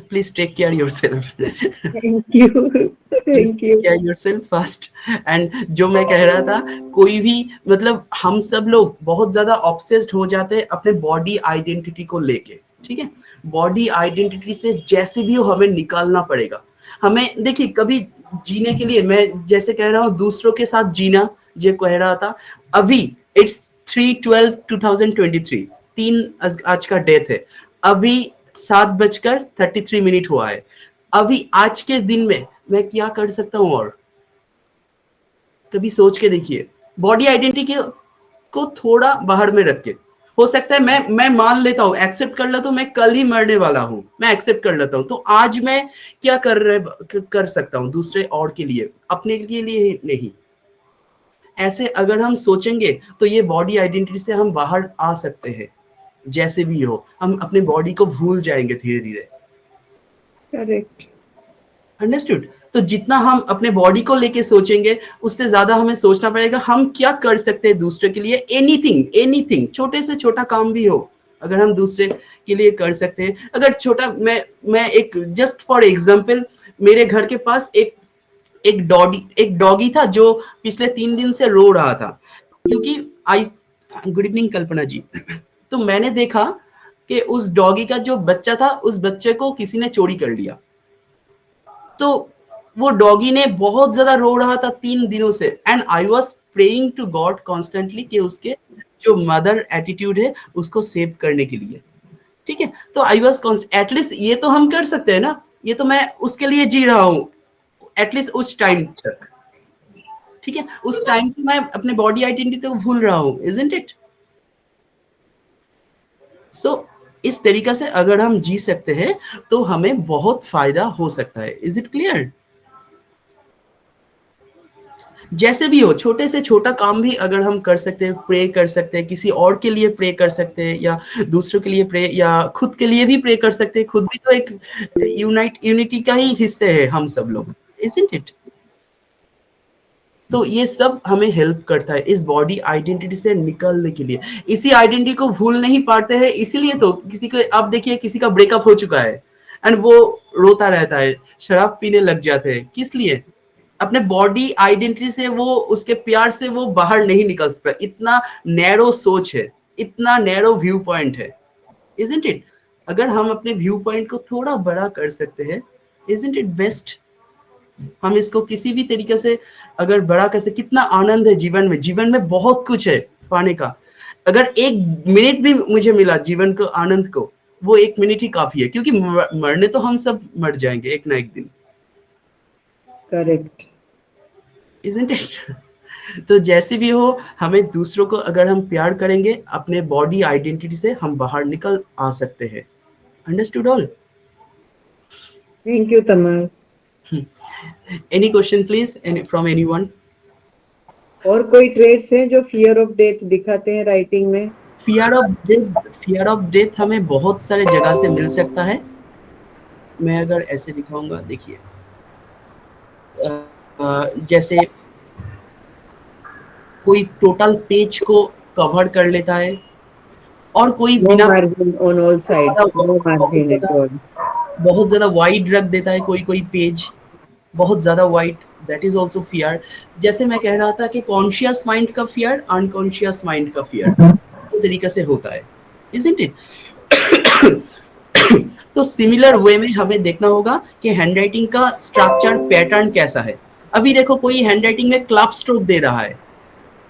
please take care yourself. Thank you, please thank take you. Care yourself first. And जो मैं कह रहा था, कोई भी मतलब हम सब लोग बहुत ज्यादा ऑब्सेस्ड हो जाते हैं अपने बॉडी आइडेंटिटी को लेके, ठीक है? बॉडी आइडेंटिटी से जैसे भी हो हमें निकालना पड़ेगा। हमें देखिए, कभी जीने के लिए, मैं जैसे कह रहा हूँ दूसरों के साथ जीना, जो कह रहा था अभी, इट्स 3/12/2023, 3 आज का डेथ है। अभी 7:33 हुआ है। अभी आज के दिन में मैं क्या कर सकता हूँ? और कभी सोच के देखिए, बॉडी आइडेंटिटी को थोड़ा बाहर में रख के, हो सकता है मैं मान लेता हूँ, एक्सेप्ट कर लेता हूँ, मैं कल ही मरने वाला हूँ, मैं एक्सेप्ट कर लेता हूँ, तो आज मैं क्या कर सकता हूँ दूसरे और के लिए, अपने के लिए नहीं। ऐसे अगर हम सोचेंगे तो ये बॉडी आइडेंटिटी से हम बाहर आ सकते हैं। जैसे भी हो, हम अपने बॉडी को भूल जाएंगे धीरे धीरे। करेक्ट। अंडरस्टूड? तो जितना हम अपने बॉडी को लेके सोचेंगे, उससे ज्यादा हमें सोचना पड़ेगा हम क्या कर सकते हैं दूसरे के लिए। एनीथिंग, एनीथिंग, छोटे से छोटा काम भी हो, अगर हम दूसरे के लिए कर सकते हैं। अगर छोटा, मैं एक जस्ट फॉर एग्जांपल, मेरे घर के पास एक डॉगी था जो पिछले 3 दिन से रो रहा था, क्योंकि आई गुड इवनिंग कल्पना जी। तो मैंने देखा कि उस डॉगी का जो बच्चा था, उस बच्चे को किसी ने चोरी कर लिया। तो वो डॉगी ने बहुत ज्यादा रो रहा था 3 दिनों से, and I was praying to God constantly कि उसके जो मदर एटीट्यूड है उसको सेव करने के लिए, ठीक है? तो आई वॉज एटलीस्ट ये तो हम कर सकते हैं ना, ये तो मैं उसके लिए जी रहा हूँ एटलीस्ट उस टाइम तक, ठीक है? उस टाइम पे मैं अपने बॉडी आइडेंटिटी को भूल रहा हूँ, इजंट इट? सो इस तरीका से अगर हम जी सकते हैं तो हमें बहुत फायदा हो सकता है। Is it clear? जैसे भी हो, छोटे से छोटा काम भी अगर हम कर सकते हैं, प्रे कर सकते हैं, किसी और के लिए प्रे कर सकते हैं, या दूसरों के लिए प्रे, या खुद के लिए भी प्रे कर सकते हैं। खुद भी तो एक यूनिटी का ही हिस्से है हम सब लोग, इजंट इट? तो ये सब हमें हेल्प करता है इस बॉडी आइडेंटिटी से निकलने के लिए। इसी आइडेंटिटी को भूल नहीं पाते हैं, इसीलिए तो किसी को, आप देखिए किसी का ब्रेकअप हो चुका है एंड वो रोता रहता है, शराब पीने लग जाते हैं, किस लिए? अपने बॉडी आइडेंटिटी से, वो उसके प्यार से वो बाहर नहीं निकल सकता। इतना नैरो सोच है, इतना नैरो व्यू पॉइंट है, इजंट इट? अगर हम अपने व्यू पॉइंट को थोड़ा बड़ा कर सकते हैं, इजंट इट बेस्ट? हम इसको किसी भी तरीके से अगर बड़ा कर सकते, कितना आनंद है जीवन में। जीवन में बहुत कुछ है पाने का। अगर 1 मिनट भी मुझे मिला जीवन को, आनंद को, वो 1 मिनट ही काफी है, क्योंकि मरने तो हम सब मर जाएंगे एक ना एक दिन, करेक्ट। Isn't it? तो जैसे भी हो, हमें दूसरों को अगर हम प्यार करेंगे, अपने बॉडी आइडेंटिटी से हम बाहर निकल आ सकते हैं। Understood all? Thank you Tamal. Any question please, from anyone? और कोई ट्रेड्स हैं जो फियर ऑफ डेथ दिखाते हैं राइटिंग में? फियर ऑफ डेथ हमें बहुत सारे जगह से मिल सकता है। मैं अगर ऐसे दिखाऊंगा, देखिए जैसे कोई टोटल पेज को कवर कर लेता है, और कोई नो बिना margin on all sides, no margin at all. बहुत ज्यादा वाइड रख देता है, कोई कोई पेज बहुत ज्यादा wide, that is also fear. जैसे मैं कह रहा था कि कॉन्शियस माइंड का फियर, अनकॉन्शियस माइंड का फियर दो तरीके से होता है, इजंट इट? तो सिमिलर वे में हमें देखना होगा कि हैंडराइटिंग का स्ट्रक्चर पैटर्न कैसा है। अभी देखो कोई हैंडराइटिंग में क्लैप स्ट्रोक दे रहा है,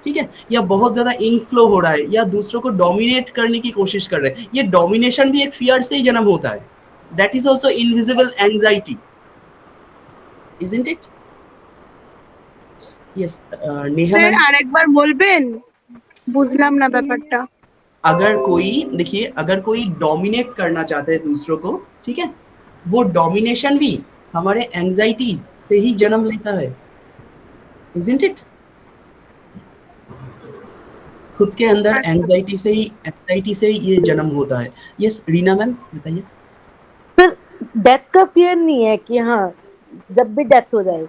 ठीक है, या बहुत ज्यादा इंक फ्लो हो रहा है, या दूसरों को डोमिनेट करने की कोशिश कर रहे हैं, ये डोमिनेशन भी एक फियर से ही जन्म होता है। That is also invisible anxiety, isn't it? Yes Neha sir ma'am. আরেকবার বলবেন বুঝলাম না ব্যাপারটা अगर कोई देखिए, अगर कोई डोमिनेट करना चाहता है दूसरों को, ठीक है, वो डोमिनेशन भी हमारे एंजाइटी से ही जन्म लेता है, इजंट इट? खुद के अंदर अच्छा एंजाइटी से ही ये जन्म होता है। यस रीना मैम बताइए। सर डेथ का फियर नहीं है कि हाँ जब भी डेथ हो जाए,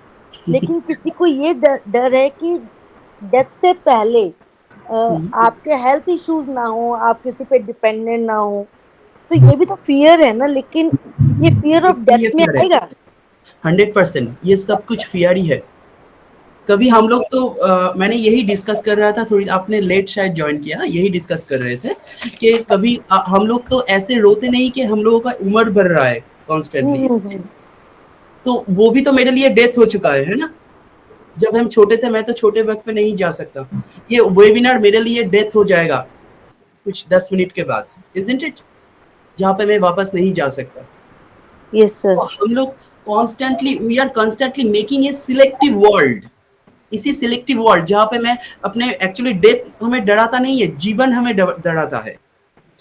लेकिन किसी को ये डर है कि डेथ से पहले आपके हेल्थ इश्यूज ना हो, आप किसी पे डिपेंडेंट ना हो, तो ये भी तो फियर है ना। लेकिन ये फियर ऑफ ये डेथ में fear है। आएगा। 100% ये सब कुछ फियर ही है। कभी हम लोग तो मैंने यही डिस्कस कर रहा था, थोड़ी आपने लेट शायद ज्वाइन किया, यही डिस्कस कर रहे थे कि कभी हम लोग तो ऐसे रोते नहीं कि हम लोगों का उम्र बढ़ रहा है कॉन्स्टेंटली, तो वो भी तो मेरे लिए डेथ हो चुका है ना। जब हम छोटे थे, मैं तो छोटे वक्त पे नहीं जा सकता, ये वेबिनार मेरे लिए डेथ हो जाएगा कुछ 10 मिनट के बाद, इजंट इट? जहाँ पे मैं वापस नहीं जा सकता। Yes sir. हम लोग constantly, we are constantly making a selective world. इसी सिलेक्टिव वर्ल्ड जहाँ पे मैं अपने, एक्चुअली डेथ हमें डराता नहीं है, जीवन हमें डराता है,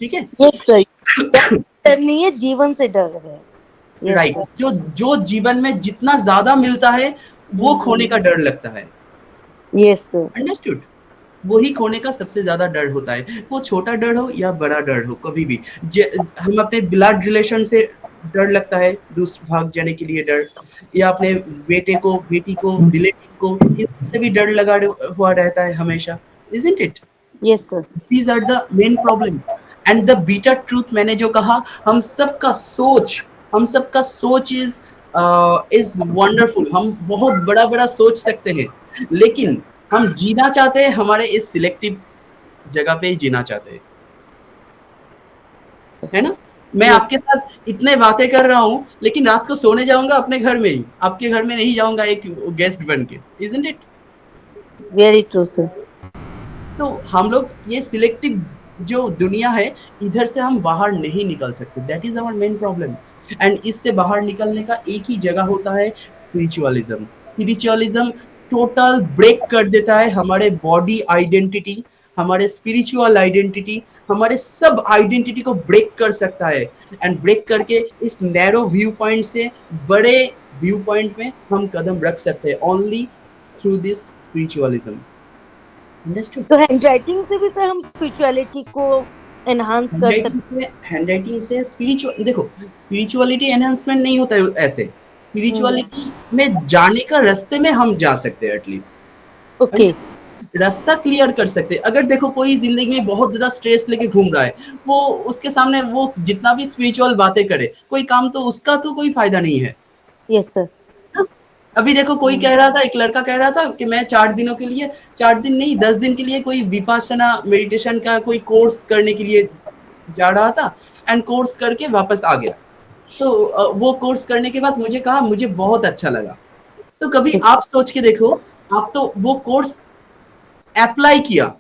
ठीक है? यस सर, डर नहीं है, जीवन से डर है। Yes, right sir. जो जीवन में जितना ज्यादा मिलता है वो खोने का डर लगता है, यस सर। अंडरस्टूड? वही खोने का सबसे ज्यादा डर होता है, वो छोटा डर हो या बड़ा डर हो, कभी भी हम अपने ब्लड रिलेशन से डर लगता है, दूसरे भाग जाने के लिए डर, या अपने बेटे को, बेटी को, रिलेटिव को, इससे भी डर लगा हुआ रहता है हमेशा, isn't it? Yes sir. These are the main problem and the bitter truth। मैंने जो कहा, हम सबका सोच is wonderful। हम बहुत बड़ा बड़ा सोच सकते हैं, लेकिन हम जीना चाहते हैं हमारे इस सिलेक्टिव जगह पे ही जीना चाहते हैं, है ना? मैं Yes. आपके साथ इतने बातें कर रहा हूँ, लेकिन रात को सोने जाऊंगा अपने घर में ही, आपके घर में नहीं जाऊंगा एक गेस्ट बन के, isn't it? Very true sir. तो हम लोग ये सिलेक्टिव जो दुनिया है, इधर से हम बाहर नहीं निकल सकते। That is our main problem. And इससे बाहर निकलने का एक ही जगह होता है, स्पिरिचुअलिज्म। स्पिरिचुअलिज्म टोटल ब्रेक कर देता है हमारे बॉडी आइडेंटिटी, हमारे स्पिरिचुअल आइडेंटिटी, हमारे सब आइडेंटिटी को ब्रेक कर सकता है। एंड ब्रेक करके इस नैरो व्यू पॉइंट से बड़े व्यू पॉइंट में हम कदम रख सकते हैं, ओनली थ्रू दिस स्पिरिचुअलिज्म। तो हैंडराइटिंग से भी सर हम स्पिरिचुअलिटी को एनहांस कर सकते हैं। हैंडराइटिंग से स्पिरिचुअल, देखो स्पिरिचुअलिटी एनहांसमेंट नहीं होता है ऐसे, स्पिरिचुअलिटी में जाने का रास्ते में हम जा सकते हैं, एटलीस्ट ओके रास्ता क्लियर कर सकते हैं। अगर देखो कोई जिंदगी में बहुत ज्यादा स्ट्रेस लेके घूम रहा है, वो उसके सामने वो जितना भी स्पिरिचुअल बातें करे, कोई काम तो उसका तो कोई फायदा नहीं है। Yes sir. अभी देखो कोई कह रहा था, एक लड़का कह रहा था कि मैं 4 दिनों के लिए, 4 दिन नहीं 10 दिन के लिए कोई विपासना मेडिटेशन का कोई कोर्स करने के लिए जा रहा था, एंड कोर्स करके वापस आ गया। तो वो कोर्स करने के बाद मुझे कहा मुझे बहुत अच्छा लगा। तो कभी आप सोच के देखो, आप तो वो कोर्स अप्लाई किया,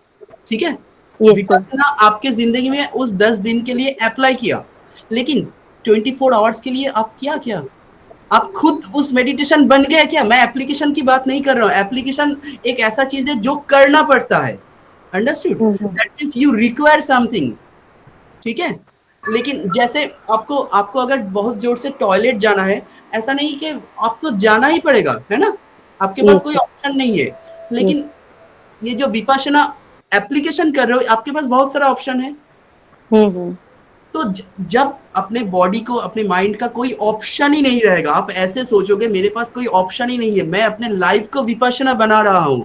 ठीक है, विपासना आपके जिंदगी में उस 10 दिन के लिए अप्लाई किया, लेकिन 24 आवर्स के लिए आप क्या आप खुद उस मेडिटेशन बन गए क्या? मैं एप्लीकेशन की बात नहीं कर रहा हूँ, एप्लीकेशन एक ऐसा चीज है जो करना पड़ता है, understood? That means you require something, ठीक है? लेकिन जैसे आपको अगर बहुत जोर से टॉयलेट जाना है, ऐसा नहीं कि आप तो जाना ही पड़ेगा, है ना? आपके पास कोई ऑप्शन नहीं है। लेकिन ये जो विपासना एप्लीकेशन कर रहे हो, आपके पास बहुत सारा ऑप्शन है। तो जब अपने बॉडी को, अपने माइंड का कोई ऑप्शन ही नहीं रहेगा, आप ऐसे सोचोगे मेरे पास कोई ऑप्शन ही नहीं है, मैं अपने लाइफ को विपासना बना रहा हूँ,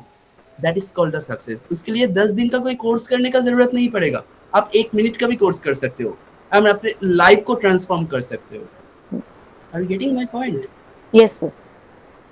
that is called the success. उसके लिए 10 दिन का कोई कोर्स करने का जरूरत नहीं पड़ेगा, आप 1 मिनट का भी कोर्स कर सकते हो, आप अपने लाइफ को ट्रांसफॉर्म कर सकते हो। Are you getting my point? Yes sir,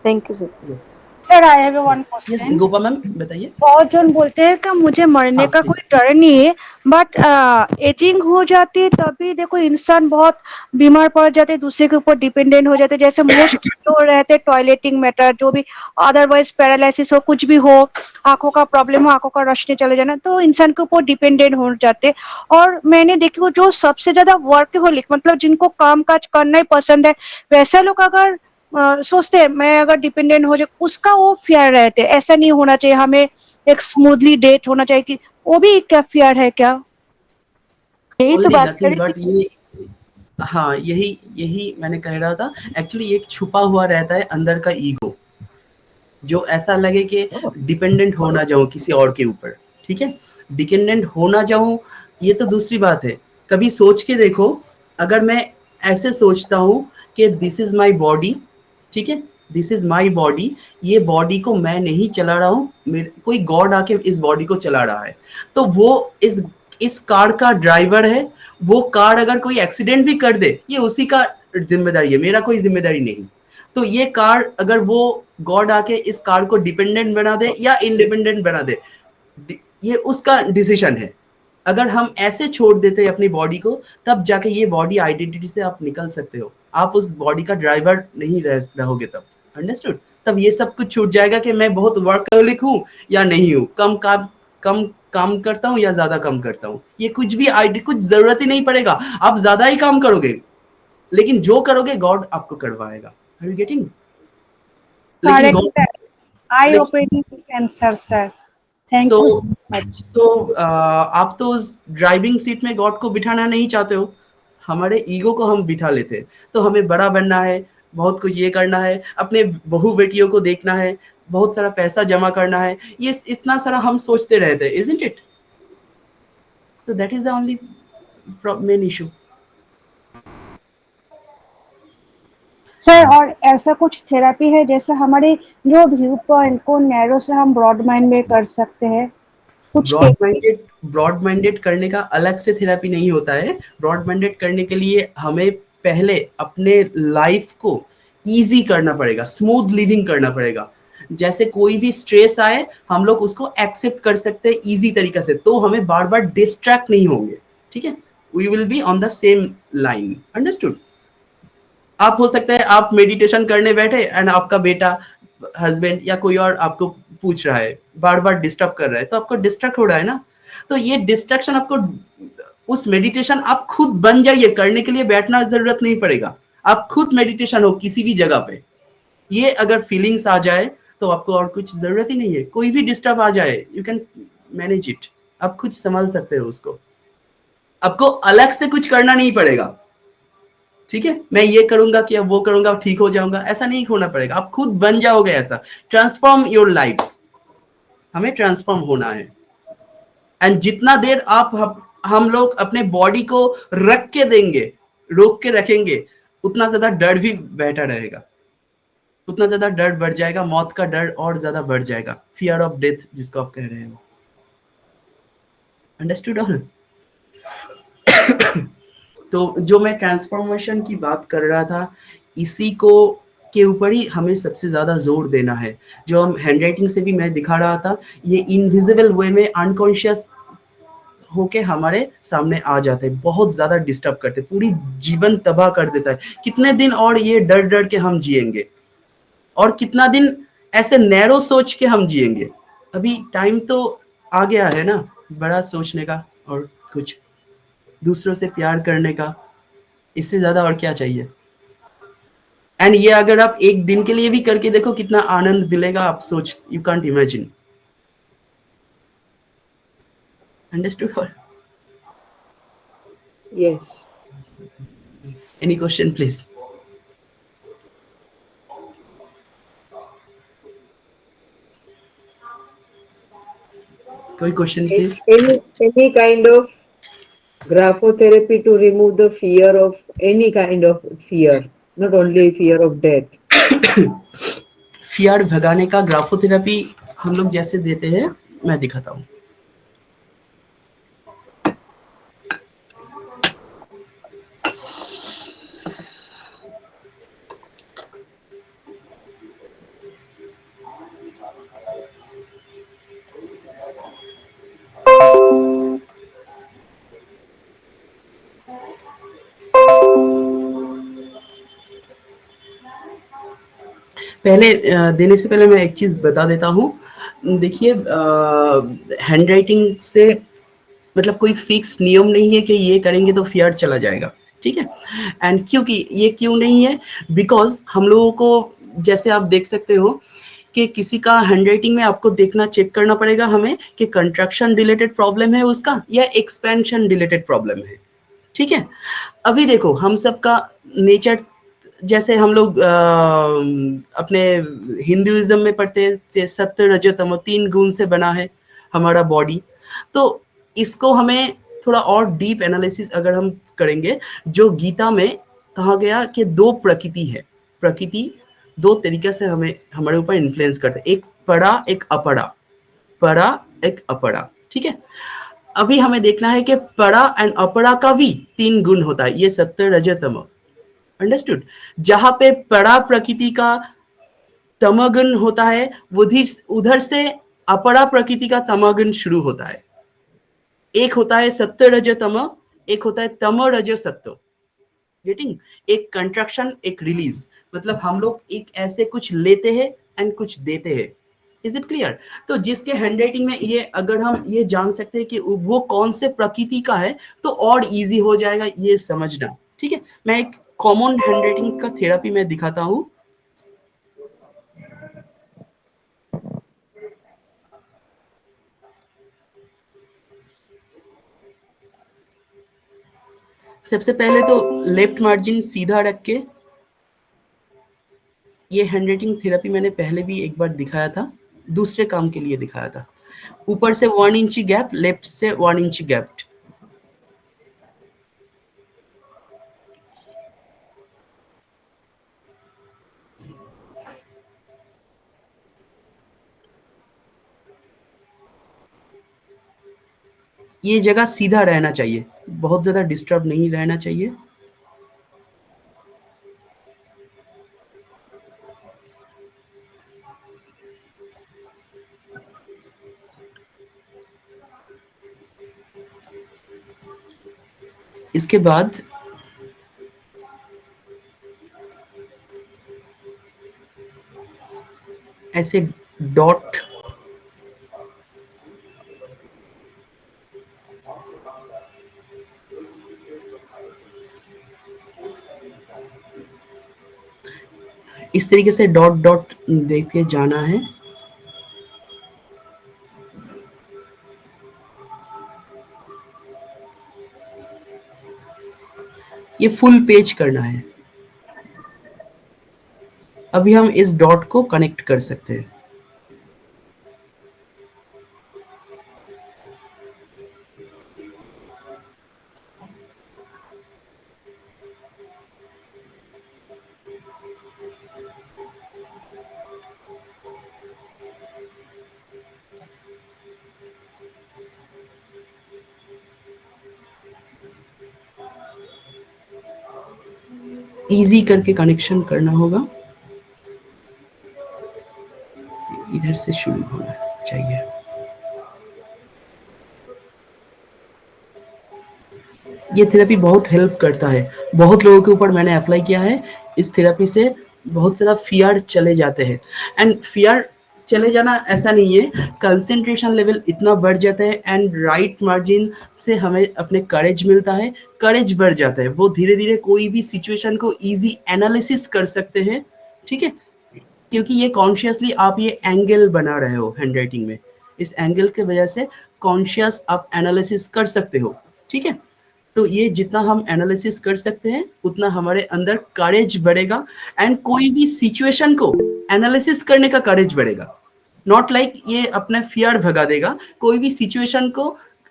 thank you sir. Sir I have one yes question. Gopa ma'am बताइए। बहुत जन बोलते हैं कि मुझे मरने हाँ का कोई प्लीज। डर नहीं है, बट एजिंग हो जाती है तभी देखो इंसान बहुत बीमार पड़ जाते हैं, दूसरे के ऊपर डिपेंडेंट हो जाते हैं। जैसे मोस्ट जो रहते हैं टॉयलेटिंग मैटर, जो भी अदरवाइज पैरालिसिस हो, कुछ भी हो, आंखों का प्रॉब्लम हो, आंखों का रोशनी चले जाना, तो इंसान के ऊपर डिपेंडेंट हो जाते हैं। और मैंने देखी वो जो सबसे ज्यादा वर्कहोलिक, मतलब जिनको काम काज करना ही पसंद है, वैसे लोग अगर सोचते हैं मैं अगर डिपेंडेंट हो जाए, उसका वो फियर रहते हैं। ऐसा नहीं होना चाहिए, हमें एक स्मूथली डेट होना चाहिए कि वो भी क्या फियर है क्या? यही तो ओनली बात नथिंग करी बट थी। ये, हाँ यही यही मैंने कह रहा था। एक्चुअली एक छुपा हुआ रहता है अंदर का ईगो, जो ऐसा लगे कि डिपेंडेंट होना जाऊं किसी और के ऊपर। ठीक है, डिपेंडेंट होना जाऊं ये तो दूसरी बात है। कभी सोच के देखो, अगर मैं ऐसे सोचता हूं कि दिस इज माय बॉडी, ठीक है, दिस इज माय बॉडी, ये बॉडी को मैं नहीं चला रहा हूं, कोई गॉड आके इस बॉडी को चला रहा है, तो वो इस कार का ड्राइवर है। वो कार अगर कोई एक्सीडेंट भी कर दे, ये उसी का जिम्मेदारी है, मेरा कोई जिम्मेदारी नहीं। तो ये कार अगर वो गॉड आके इस कार को डिपेंडेंट बना दे या इंडिपेंडेंट बना दे, ये उसका डिसीजन है। अगर हम ऐसे छोड़ देते हैं अपनी बॉडी को, तब जाके ये बॉडी आइडेंटिटी से आप निकल सकते हो। आप उस बॉडी का ड्राइवर नहीं रहोगे तब। अंडरस्टूड? तब ये सब कुछ छूट जाएगा कि मैं बहुत वर्कहोलिक हूँ या नहीं हूँ, कम काम करता हूँ या ज्यादा काम करता हूँ, ये कुछ भी कुछ जरूरत ही नहीं पड़ेगा। आप ज्यादा ही काम करोगे, लेकिन जो करोगे गॉड आपको करवाएगा। Are you getting? लेकिन correct, God, I opening answer sir, so thank you so much. आप तो उस ड्राइविंग सीट में गॉड को बिठाना नहीं चाहते हो, हमारे ईगो को हम बिठा लेते हैं। तो हमें बड़ा बनना है, बहुत कुछ ये करना है, अपने बहू बेटियों को देखना है, बहुत सारा पैसा जमा करना है, ये इतना सारा हम सोचते रहते हैं, इजंट इट? तो that is the only main issue. Sir और ऐसा कुछ थेरेपी है जैसे हमारे जो व्यू पॉइंट को नैरो से हम ब्रॉड माइंड में कर सकते हैं, कुछ टेक्निक? ब्रॉड माइंडेड करने का अलग से थेरेपी नहीं होता है। ब्रॉड माइंडेड करने के लिए हमें पहले अपने लाइफ को इजी करना पड़ेगा, स्मूथ लिविंग करना पड़ेगा। जैसे कोई भी स्ट्रेस आए, हम लोग उसको एक्सेप्ट कर सकते हैं इजी तरीके से, तो हमें बार बार डिस्ट्रैक्ट नहीं होंगे। ठीक है, we will be on the same line. Understood? आप हो सकता है आप मेडिटेशन करने बैठे एंड आपका बेटा, हस्बैंड या कोई और आपको पूछ रहा है, बार बार डिस्टर्ब कर रहा है, तो आपको डिस्ट्रैक्ट हो रहा है ना। तो ये डिस्ट्रैक्शन आपको, उस मेडिटेशन आप खुद बन जाइए, करने के लिए बैठना जरूरत नहीं पड़ेगा। आप खुद मेडिटेशन हो किसी भी जगह पे, ये अगर फीलिंग्स आ जाए तो आपको और कुछ जरूरत ही नहीं है। कोई भी डिस्टर्ब आ जाए, यू कैन मैनेज इट, आप खुद संभाल सकते हो उसको। आपको अलग से कुछ करना नहीं पड़ेगा। ठीक है, मैं ये करूंगा कि अब वो करूंगा ठीक हो जाऊंगा, ऐसा नहीं होना पड़ेगा, आप खुद बन जाओगे ऐसा। ट्रांसफॉर्म योर लाइफ, हमें ट्रांसफॉर्म होना है। एंड जितना देर हम लोग अपने बॉडी को रख के देंगे, रोक के रखेंगे, उतना ज्यादा डर भी बैठा रहेगा, उतना ज्यादा डर बढ़ जाएगा, मौत का डर और ज्यादा बढ़ जाएगा, फियर ऑफ डेथ जिसको आप कह रहे हो। Understood all? तो जो मैं ट्रांसफॉर्मेशन की बात कर रहा था, इसी को के ऊपर ही हमें सबसे ज्यादा जोर देना है। जो हम हैंडराइटिंग से भी मैं दिखा रहा था, ये इनविजिबल वे में अनकॉन्शियस होके हमारे सामने आ जाते हैं, बहुत ज्यादा डिस्टर्ब करते, पूरी जीवन तबाह कर देता है। कितने दिन और ये डर डर के हम जिएंगे, और कितना दिन ऐसे नैरो सोच के हम जिएंगे? अभी टाइम तो आ गया है ना बड़ा सोचने का, और कुछ दूसरों से प्यार करने का, इससे ज्यादा और क्या चाहिए? एंड ये अगर आप एक दिन के लिए भी करके देखो कितना आनंद मिलेगा, आप सोच, you can't imagine. Understood? Yes. Any question please? कोई question please? Any kind of graphotherapy to remove the fear of any kind of fear, not only fear of death. Fear भगाने का ग्राफोथेरेपी हम लोग जैसे देते हैं, मैं दिखाता हूँ। पहले देने से पहले मैं एक चीज़ बता देता हूँ। देखिए हैंडराइटिंग से मतलब कोई फिक्स नियम नहीं है कि ये करेंगे तो फियर चला जाएगा, ठीक है? एंड क्योंकि ये क्यों नहीं है? बिकॉज़ हम लोगों को जैसे आप देख सकते हो कि किसी का हैंडराइटिंग में आपको देखना चेक करना पड़ेगा हमें कि कंट्रैक्शन रिलेटेड प्रॉब्लम है उसका या एक्सपेंशन रिलेटेड प्रॉब्लम है, ठीक है? अभी देखो हम सबका नेचर जैसे हम लोग अपने हिंदुइज्म में पढ़ते हैं सत्य रज तमो 3 गुण से बना है हमारा बॉडी। तो इसको हमें थोड़ा और डीप एनालिसिस अगर हम करेंगे, जो गीता में कहा गया कि 2 प्रकृति है। प्रकृति 2 तरीके से हमें हमारे ऊपर इन्फ्लुएंस करते हैं, एक परा, एक अपरा। परा, एक अपरा, ठीक है? अभी हमें देखना है कि परा एंड अपरा का भी 3 गुण होता है, ये सत्य रज तमो। अंडरस्टूड? जहां पे परा प्रकृति का तमोगुण होता है, उधर से अपरा प्रकृति का तमोगुण शुरू होता है। एक होता है सत्य रज तम, एक होता है तमो रज सत्य। गेटिंग? एक कंट्रैक्शन, एक रिलीज। मतलब हम लोग एक ऐसे कुछ लेते हैं एंड कुछ देते हैं। Is it clear? तो जिसके हैंडराइटिंग में ये अगर हम ये जान सकते हैं कि वो कौन से प्रकृति का है, तो और इजी हो जाएगा ये समझना, ठीक है? मैं एक कॉमन हैंडराइटिंग का थेरेपी में दिखाता हूँ। सबसे पहले तो लेफ्ट मार्जिन सीधा रख के, ये हैंडराइटिंग थेरेपी मैंने पहले भी एक बार दिखाया था, दूसरे काम के लिए दिखाया था। ऊपर से 1 इंच गैप, लेफ्ट से 1 इंच गैप। ये जगह सीधा रहना चाहिए, बहुत ज्यादा डिस्टर्ब नहीं रहना चाहिए। इसके बाद ऐसे डॉट इस तरीके से डॉट डॉट देख के जाना है। ये फुल पेज करना है। अभी हम इस डॉट को कनेक्ट कर सकते हैं। इजी करके कनेक्शन करना होगा, इधर से शुरू होना चाहिए। ये थेरेपी बहुत हेल्प करता है, बहुत लोगों के ऊपर मैंने अप्लाई किया है। इस थेरेपी से बहुत सारा फियर चले जाते हैं। एंड फियर चले जाना ऐसा नहीं है, कंसंट्रेशन लेवल इतना बढ़ जाता है एंड राइट मार्जिन से हमें अपने करेज मिलता है, करेज बढ़ जाता है। वो धीरे धीरे कोई भी सिचुएशन को इजी एनालिसिस कर सकते हैं, ठीक है? क्योंकि ये कॉन्शियसली आप ये एंगल बना रहे हो हैंडराइटिंग में, इस एंगल के वजह से कॉन्शियस आप एनालिसिस कर सकते हो, ठीक है? तो ये जितना हम एनालिसिस कर सकते हैं उतना हमारे अंदर करेज बढ़ेगा एंड कोई भी सिचुएशन को एनालिसिस करने का करेज बढ़ेगा। नॉट लाइक ये अपने फियर भगा देगा, कोई भी सिचुएशन को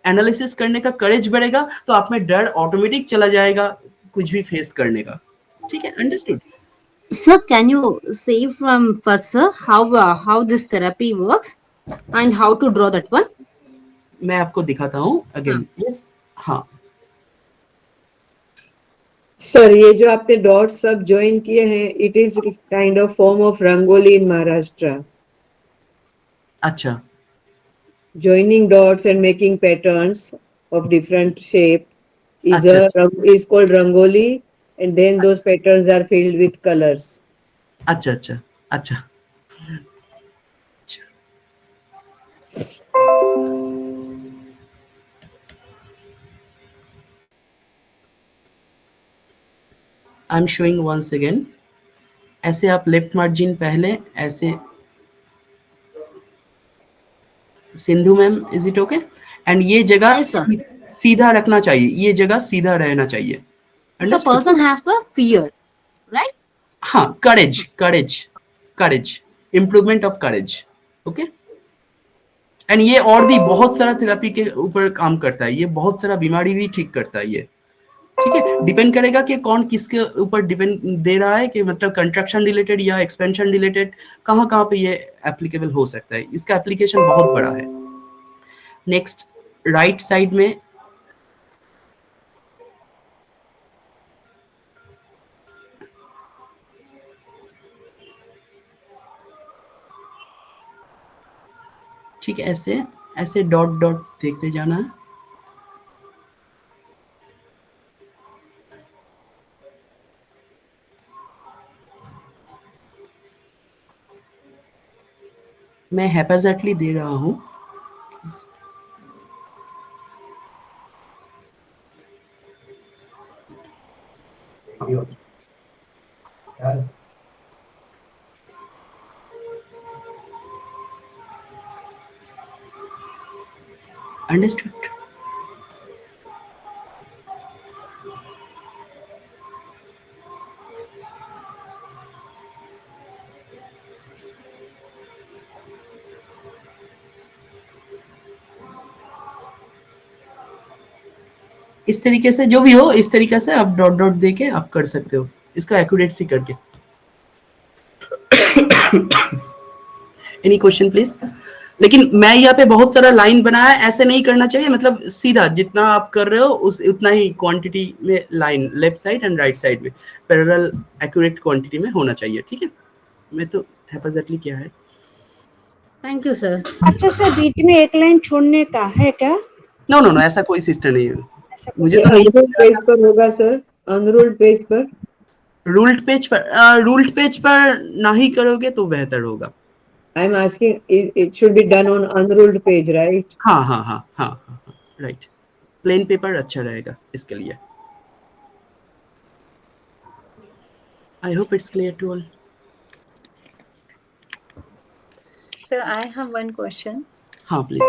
एनालिसिस करने का करेज बढ़ेगा तो आप में डर ऑटोमेटिक चला जाएगा कुछ भी फेस करने का, ठीक है? Understood? Sir, can you say from first, sir, how this therapy works and how to draw that one? मैं आपको दिखाता हूँ अगेन। यस, हाँ सर, ये जो आपने डॉट सब ज्वाइन किए हैं, it is kind of form of rangoli in Maharashtra. अच्छा, Joining dots and making patterns of different shape is अच्छा, is called rangoli, and then those patterns are filled with colors. अच्छा अच्छा, अच्छा I am showing once again. ऐसे आप left margin पहले ऐसे, Sindhu ma'am is it okay? And ये जगह Yes, sir. सीधा रखना चाहिए, ये जगह सीधा रहना चाहिए। So understood? person have a fear, right? हाँ, courage courage courage, improvement of courage. Okay, and ये और भी बहुत सारा थेरेपी के ऊपर काम करता है, ये बहुत सारा बीमारी भी ठीक करता है ये। ठीक है, डिपेंड करेगा कि कौन किसके ऊपर डिपेंड दे रहा है, कि मतलब कंट्रैक्शन रिलेटेड या एक्सपेंशन रिलेटेड, कहाँ कहाँ पे ये एप्लीकेबल हो सकता है, इसका एप्लीकेशन बहुत बड़ा है। नेक्स्ट, राइट साइड में ठीक है, ऐसे ऐसे डॉट डॉट देखते जाना है। मैं हैप्पीजेटली दे रहा हूँ। अंडरस्टूड? इस तरीके से जो भी हो, इस तरीके से आप डॉट डॉट देके आप कर सकते हो इसका एक्यूरेसी करके। Any question please? लेकिन मैं यहाँ पे बहुत सारा लाइन बनाया, ऐसे नहीं करना चाहिए, मतलब सीधा जितना आप कर रहे हो उस उतना ही क्वांटिटी में line left side and right side में पैरेलल एक्यूरेट क्वांटिटी में होना चाहिए। ठीक है, मैं तो हैप्पीजेटली क्या है। Thank you, sir. अच्छा सर, बीच में एक लाइन छोड़ने का है क्या? नो नो नो, ऐसा कोई सिस्टम नहीं है, ऐसा मुझे कुछ तो नहीं अनरूल्ड पेज पर होगा सर, अनरूल्ड पेज पर। रूल्ड पेज पर ना ही करोगे तो बेहतर होगा। I am asking it should be done on unruled page, right? हाँ हाँ हाँ हाँ हाँ, राइट, प्लेन पेपर अच्छा रहेगा इसके लिए। I hope it's clear to all. Sir, I have one question. हाँ प्लीज।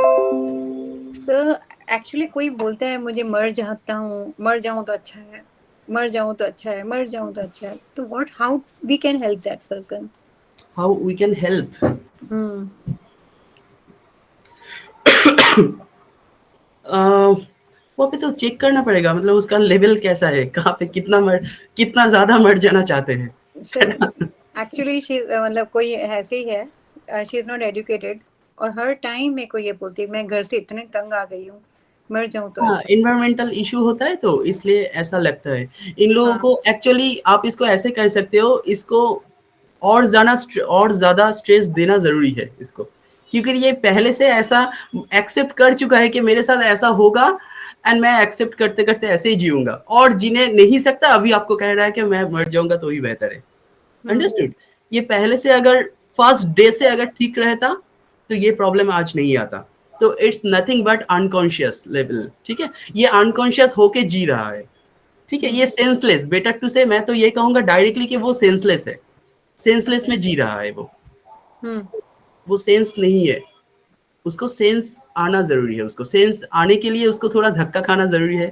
Sir, actually कोई बोलते हैं मुझे मर जाता हूँ, मर जाऊँ तो अच्छा है, मर जाऊँ तो अच्छा है, मर जाऊँ तो अच्छा है, तो how we can help that person? How we can help? वो पे तो चेक करना पड़ेगा, मतलब उसका लेवल कैसा है, कहाँ पे कितना ज्यादा मर जाना चाहते हैं। Sir, actually मतलब कोई ऐसे ही है, she is not educated और हर टाइम मेरे को ये बोलती है मैं घर से इतने तंग आ गई हूँ, मर जाऊँ तो हाँ, अच्छा। इन्वायरमेंटल इशू होता है तो इसलिए ऐसा लगता है इन लोगों हाँ। को। एक्चुअली आप इसको ऐसे कह सकते हो, इसको और ज्यादा स्ट्रेस देना जरूरी है इसको, क्योंकि ये पहले से ऐसा एक्सेप्ट कर चुका है कि मेरे साथ ऐसा होगा, एंड मैं एक्सेप्ट करते करते ऐसे ही जीऊंगा, और जीने नहीं सकता, अभी आपको कह रहा है कि मैं मर जाऊंगा तो ही बेहतर है। अंडरस्टूड? ये पहले से अगर फर्स्ट डे से अगर ठीक रहता तो ये प्रॉब्लम आज नहीं आता। तो it's nothing but unconscious level. ठीक है, ये अनकॉन्शियस होके जी रहा है। ठीक है, ये सेंसलेस, बेटर टू से मैं तो ये कहूंगा डायरेक्टली कि वो सेंसलेस है, सेंसलेस में जी रहा है वो सेंस नहीं है। उसको सेंस आना जरूरी है, उसको सेंस आने के लिए उसको थोड़ा धक्का खाना जरूरी है,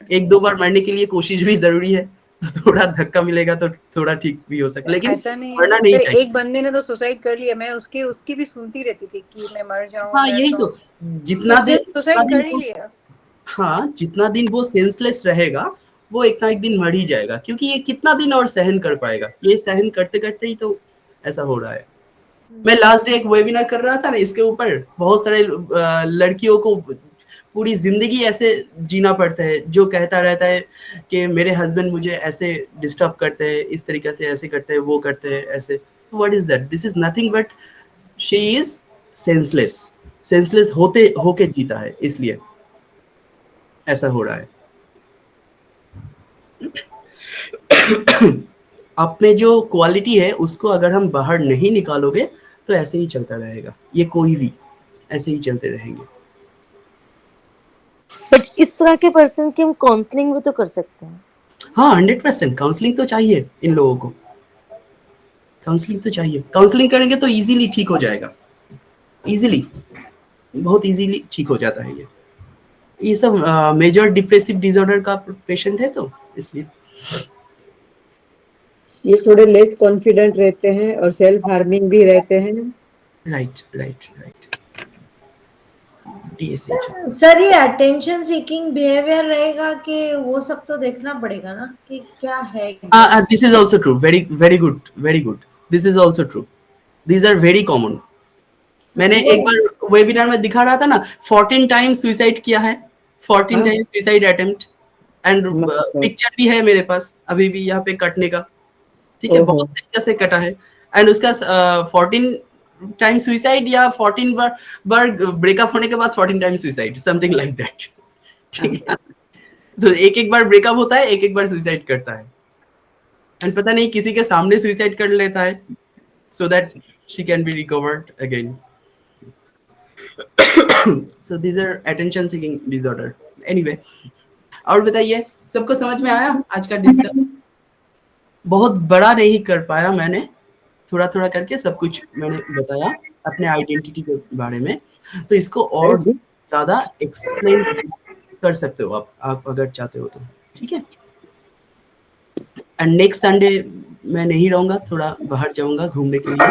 एक दो बार मरने के लिए कोशिश भी जरूरी है, तो थोड़ा धक्का मिलेगा तो थोड़ा ठीक भी हो सकता है, लेकिन ऐसा नहीं मरना है नहीं सर, चाहिए। एक बंदे ने तो सुसाइड कर लिया, मैं उसकी भी सुनती रहती थी कि मैं मर जाऊं। हाँ यही तो, जितना दिन सुसाइड कर ही लिया। हाँ, जितना दिन वो सेंसलेस रहेगा वो एक ना एक दिन मर ही जाएगा, क्योंकि ये कितना दिन और सहन कर पाएगा, ये सहन करते करते ही तो ऐसा हो रहा है। मैं लास्ट डे एक वेबिनार कर रहा था ना इसके ऊपर, बहुत सारे लड़कियों को पूरी जिंदगी ऐसे जीना पड़ता है, जो कहता रहता है कि मेरे हस्बैंड मुझे ऐसे डिस्टर्ब करते हैं, इस तरीके से ऐसे करते हैं, वो करते हैं ऐसे। What is that? This is nothing but she is senseless होके जीता है, इसलिए ऐसा हो रहा है। आप में जो क्वालिटी है उसको अगर हम बाहर नहीं निकालोगे तो ऐसे ही चलता रहेगा, ये कोई भी ऐसे ही चलते रहेंगे। बट इस तरह के पर्सन की हम काउंसलिंग भी तो कर सकते हैं। हाँ 100% काउंसलिंग तो चाहिए इन लोगों को, काउंसलिंग तो चाहिए। काउंसलिंग करेंगे तो इजीली ठीक हो जाएगा, इजीली, बहुत इजीली ठीक हो जाता है ये सब मेजर डिप्रेसिव डिसऑर्डर का पेशेंट है तो इसलिए ये थोड़े लेस कॉन्फिडेंट रहते हैं और सेल्फ हार्मिंग भी रहते हैं। Right right right. सर ये अटेंशन सीकिंग बिहेवियर रहेगा कि वो सब तो देखना पड़ेगा ना कि क्या है। This is also true, very very good, very good, this is also true, these are very common. मैंने एक बार वेबिनार में दिखा रहा था ना, 14 टाइम्स सुसाइड किया है, 14 times suicide attempt, and picture भी है मेरे पास अभी भी यहाँ पे कटने का, ठीक है, बहुत तरीके से कटा है। एंड उसका 14 टाइम सुसाइड या 14 बार ब्रेकअप होने के बाद 14 time suicide, something like that, ठीक है। तो एक बार ब्रेकअप होता है, एक बार सुसाइड करता है, एंड पता नहीं किसी के सामने सुसाइड कर लेता है so that she can be recovered again. So these are attention seeking disorder. Anyway, और बताइए, सबको समझ में आया आज का डिस्कशन? बहुत बड़ा नहीं कर पाया मैंने, थोड़ा थोड़ा करके सब कुछ मैंने बताया अपने आइडेंटिटी के बारे में, तो इसको और ज्यादा एक्सप्लेन कर सकते हो आप अगर चाहते हो तो, ठीक है। एंड नेक्स्ट संडे मैं नहीं रहूंगा, थोड़ा बाहर जाऊंगा घूमने के लिए,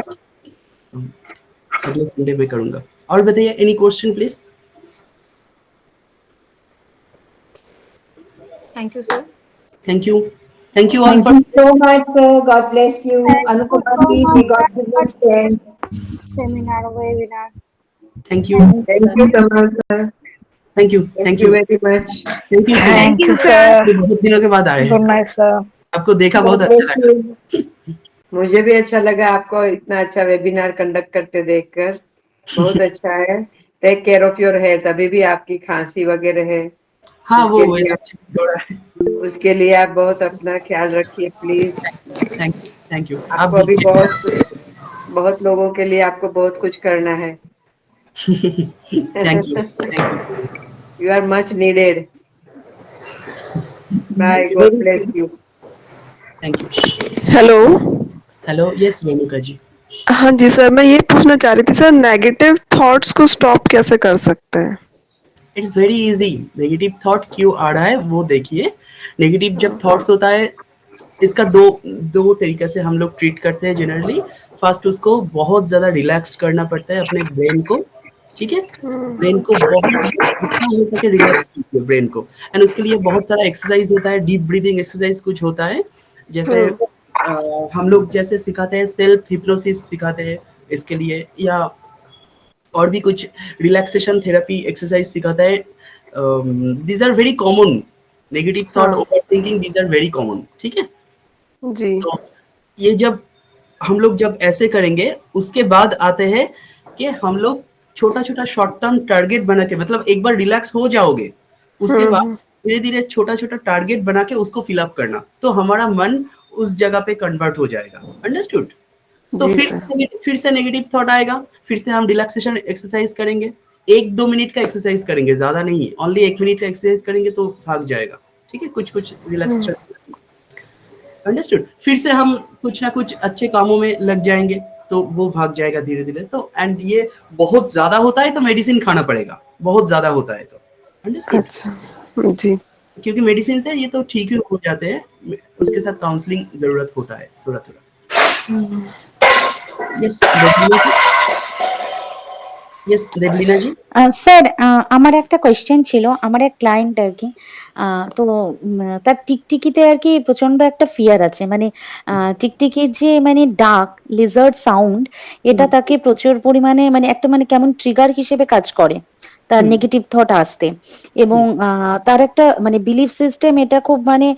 अगले संडे में करूंगा। और बताइए, any question please? Thank you sir. Thank you, thank you all Thank you so much, sir. God bless you. Anupama ji, may God give you strength. Seminar, webinar. Thank you, Thank you, Kamal sir. thank you, thank you very much. thank you sir। Thank you sir। बहुत दिनों के बाद आए, Good night sir। आपको देखा बहुत God अच्छा bless लगा। you. मुझे भी अच्छा लगा आपको इतना अच्छा वेबिनार कंडक्ट करते देखकर, बहुत अच्छा है। Take care of your health, अभी भी आपकी खांसी वगैरह है, हाँ वो उसके लिए आप बहुत अपना ख्याल रखिए प्लीज। Thank you. आपको अभी बहुत लोगों के लिए आपको बहुत कुछ करना है। Thank you, you are much needed. Bye, God bless you. Thank you. Hello hello, yes Renuka ji. हाँ जी सर, मैं ये पूछना चाह रही थी सर, नेगेटिव थॉट्स को स्टॉप कैसे कर सकते हैं? It's very easy. Negative thought क्यों आ रहा है वो देखिए। नेगेटिव जब थॉट्स होता है, इसका दो तरीके से हम लोग ट्रीट करते हैं जनरली। फर्स्ट, उसको बहुत ज्यादा रिलैक्स करना पड़ता है अपने ब्रेन को, ठीक है। ब्रेन को बहुत जितना हो सके रिलैक्स कीजिए ब्रेन को, एंड उसके लिए बहुत सारा एक्सरसाइज होता है, डीप ब्रीदिंग एक्सरसाइज कुछ होता है, जैसे हम लोग जैसे सिखाते हैं, सेल्फ हिप्नोसिस सिखाते हैं इसके लिए, या और भी कुछ रिलैक्सेशन थेरेपी एक्सरसाइज सिखाता है। These are very common, negative thought, overthinking, these are very common, ठीक है जी। तो ये जब हम लोग जब ऐसे करेंगे, उसके बाद आते हैं कि हम लोग छोटा छोटा शॉर्ट टर्म टारगेट बना के, मतलब एक बार रिलैक्स हो जाओगे उसके बाद धीरे धीरे छोटा छोटा टारगेट बना के उसको फिलअप करना, तो हमारा मन उस जगह पे कन्वर्ट हो जाएगा। अंडरस्टूड? तो फिर से नेगेटिव थॉट आएगा, फिर से हम रिलैक्सेशन एक्सरसाइज करेंगे, 1-2 मिनट का एक्सरसाइज करेंगे, ज्यादा नहीं, ओनली 1 मिनट का एक्सरसाइज करेंगे तो भाग जाएगा, ठीक है, कुछ रिलैक्सेशन। अंडरस्टूड? फिर से हम कुछ ना कुछ अच्छे कामों में लग जाएंगे तो वो भाग जाएगा धीरे धीरे। तो एंड ये बहुत ज्यादा होता है तो मेडिसिन खाना पड़ेगा, बहुत ज्यादा होता है तो। अंडरस्टूड? अच्छा जी। क्योंकि मेडिसिन से ये तो ठीक ही हो जाते हैं, उसके साथ काउंसलिंग जरूरत होता है थोड़ा थोड़ा। यस देबलीना जी। স্যার আমার একটা কোয়েশ্চেন ছিল, আমার এক ক্লায়েন্ট আর কি, তো তার টিকটিকিতে আর কি প্রচন্ড একটা ফিয়ার আছে, মানে টিকটিকির যে মানে ডাক লিজার্ড সাউন্ড, এটা তাকে প্রচুর পরিমাণে মানে একটা মানে কেমন ট্রিগার হিসেবে কাজ করে। তার নেগেটিভ থট আসতে, এবং তার একটা মানে বিলিফ সিস্টেম এটা খুব মানে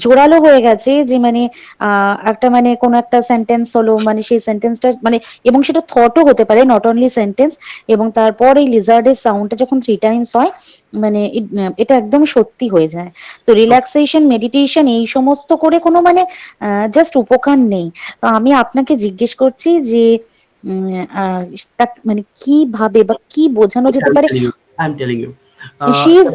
জোরালো হয়ে গেছে যে মানে একটা মানে কোন একটা সেন্টেন্স হলো মানে সেই সেন্টেন্সটা মানে, এবং সেটা থটও হতে পারে, নট অনলি সেন্টেন্স, এবং তারপর এই লিজার্ডের সাউন্ডটা যখন 3 টাইমস হয় মানে এটা একদম সত্যি হয়ে যায়। তো রিল্যাক্সেশন, মেডিটেশন এই সমস্ত করে কোনো মানে জাস্ট উপকার নেই। তো আমি আপনাকে জিজ্ঞেস করছি যে মানে কিভাবে বা কি বোঝানো যেতে পারে। I'm telling you. She is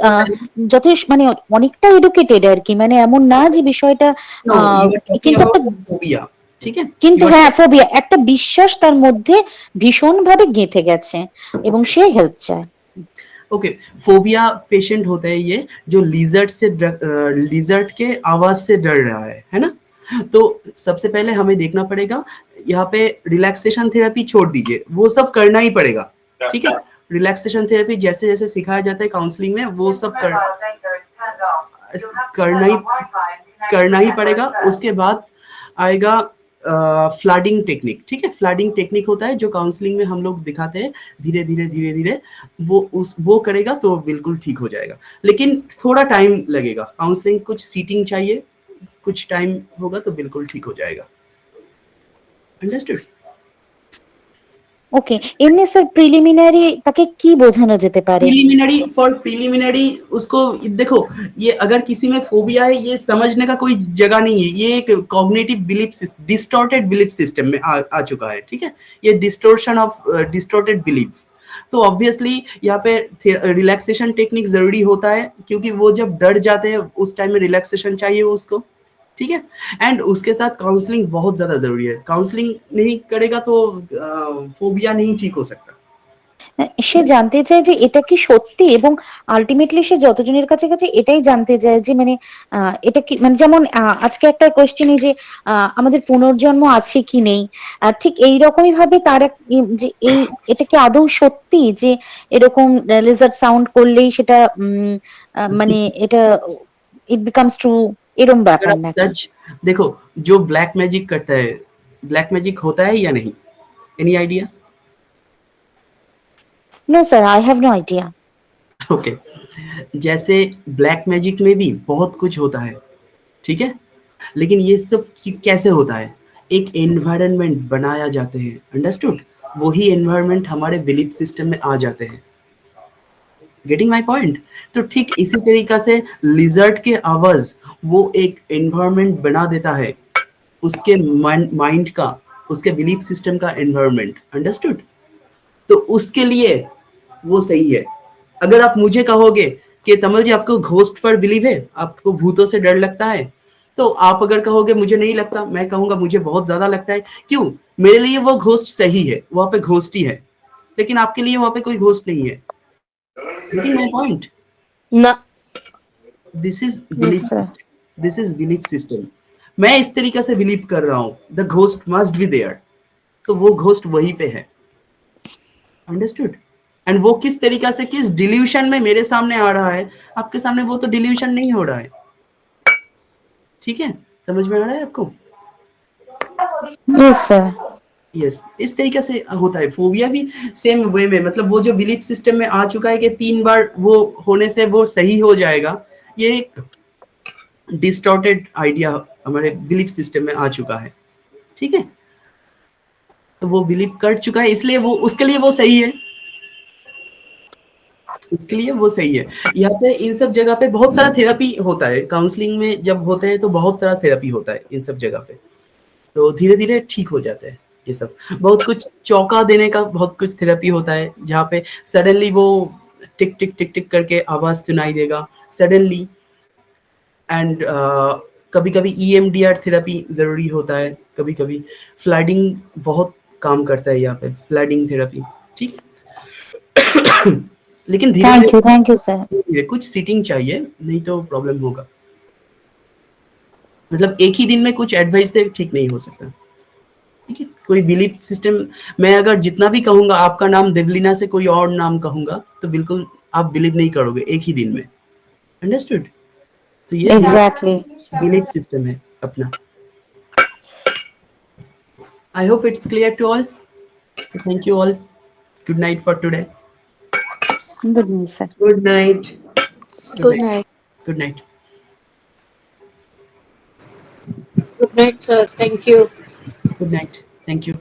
যথেষ্ট মানে অনেকটা এডুকেটেড আর কি, মানে এমন না যে বিষয়টা No, you are talking কিন্তু একটা about phobia. ঠিক আছে? কিন্তু হ্যাঁ ফোবিয়া একটা বিশ্বাস তার মধ্যে ভীষণ ভাবে গেঁথে গেছে এবং সে হেল্প চায়। ओके, फोबिया पेशेंट होता है ये जो लिजर्ट के आवाज से डर रहा है ना? तो सबसे पहले हमें देखना पड़ेगा, यहाँ पे रिलैक्सेशन थेरेपी छोड़ दीजिए, वो सब करना ही पड़ेगा, ठीक है? रिलैक्सेशन थेरेपी जैसे जैसे सिखाया जाता है काउंसलिंग में, वो सब करना ही पड़ेगा। उसके बाद आएगा फ्लडिंग टेक्निक, ठीक है? फ्लडिंग टेक्निक होता है जो काउंसलिंग में हम लोग दिखाते हैं, धीरे धीरे वो करेगा तो बिल्कुल ठीक हो जाएगा, लेकिन थोड़ा टाइम लगेगा। काउंसलिंग कुछ सीटिंग चाहिए, कुछ टाइम होगा तो बिल्कुल ठीक हो जाएगा। अंडरस्टूड? ওকে, এমনি স্যার প্রিলিমিনারি তাকে কি বোঝানো যেতে পারে? प्रीलिमिनरी उसको देखो, ये अगर किसी में फोबिया है, ये समझने का कोई जगह नहीं है, ये एक cognitive belief distorted belief system में आ चुका है, ठीक है? ये डिस्टोर्शन ऑफ डिस्टॉर्टेड बिलीफ। तो ऑब्वियसली यहाँ पे रिलैक्सेशन टेक्निक जरूरी होता है, क्योंकि वो जब डर जाते हैं उस टाइम में रिलैक्सेशन चाहिए उसको, ठीक है? एंड उसके साथ काउंसलिंग बहुत ज्यादा जरूरी है। काउंसलिंग नहीं करेगा तो फोबिया नहीं ठीक हो सकता। সে জানতে চায় যে এটা কি সত্যি, এবং আলটিমেটলি সে যতজনের কাছে গেছে এটাই জানতে চায় যে মানে এটা কি মানে, যেমন আজকে একটা কোয়েশ্চেন যে আমাদের পুনর্জন্ম আছে কি নেই, ঠিক এই রকমই ভাবে তার যে এটা কি আদৌ সত্যি যে এরকম লেজার সাউন্ড করলেই সেটা মানে এটা ইট বিকামস ট্রু, এরকম ব্যাপার না? सच देखो, जो ब्लैक मैजिक करता है, ब्लैक मैजिक होता है या नहीं? Any idea? No sir, I have no idea. Okay, जैसे ब्लैक मैजिक में भी बहुत कुछ होता है, ठीक है? लेकिन ये सब कैसे होता है? एक एनवायरनमेंट बनाया जाते हैं, अंडरस्टूड? वही एनवायरनमेंट हमारे बिलीफ सिस्टम में आ जाते हैं। Getting my point? तो ठीक इसी तरीका से लिजर्ट के आवाज वो एक एनवायरनमेंट बना देता है, उसके माइंड का, उसके बिलीफ सिस्टम का एनवायरनमेंट, अंडरस्टूड? तो उसके लिए वो सही है। अगर आप मुझे कहोगे कि तमल जी आपको घोस्ट पर बिलीव है, आपको भूतों से डर लगता है, तो आप अगर कहोगे मुझे नहीं लगता, मैं कहूंगा मुझे बहुत ज्यादा लगता है। क्यों? मेरे लिए वो घोस्ट सही है, वहां पे घोस्ट ही है, लेकिन आपके लिए वहां पे कोई घोस्ट नहीं है। Getting my point? ना, This is belief. This is belief system. मैं इस तरीके से बिलीव कर रहा हूँ, the ghost must be there, तो वो घोस्ट वहीं पे है, अंडरस्टूड? एंड वो किस तरीका से, किस डिल्यूशन में मेरे सामने आ रहा है, आपके सामने वो तो डिल्यूशन नहीं हो रहा है, ठीक है? समझ में आ रहा है आपको? Yes sir. यस, इस तरीके से होता है। फोबिया भी सेम वे में, मतलब वो जो बिलीफ सिस्टम में आ चुका है कि 3 बार वो होने से वो सही हो जाएगा, ये डिस्टॉर्टेड आइडिया हमारे बिलीफ सिस्टम में आ चुका है, ठीक है? तो वो बिलीव कर चुका है, इसलिए वो उसके लिए वो सही है, उसके लिए वो सही है। यहाँ पे इन सब जगह पे बहुत सारा थेरेपी होता है, काउंसलिंग में जब होते हैं तो बहुत सारा थेरेपी होता है इन सब जगह पे, तो धीरे धीरे ठीक हो जाता है ये सब। बहुत कुछ चौंका देने का बहुत कुछ थेरेपी होता है, जहाँ पे सडनली वो टिक टिक टिक टिक करके आवाज सुनाई देगा सडनली। एंड कभी कभी EMDR थेरेपी जरूरी होता है, कभी कभी फ्लडिंग बहुत काम करता है यहाँ पे, फ्लडिंग थेरेपी, ठीक है? लेकिन थैंक यू सर। कुछ सीटिंग चाहिए, नहीं तो प्रॉब्लम होगा। मतलब एक ही दिन में कुछ एडवाइस से ठीक नहीं हो सकता, ठीक है? कोई बिलीफ सिस्टम, मैं अगर जितना भी कहूंगा आपका नाम देवलीना से कोई और नाम कहूंगा तो बिल्कुल आप बिलीव नहीं करोगे एक ही दिन में, अंडरस्टूड? तो ये एग्जैक्टली बिलीफ सिस्टम है अपना। I hope it's clear to all. So thank you all. Good night for today. Good night, sir. Good night. Good night. Good night. Good night, sir. Thank you. Good night. Thank you.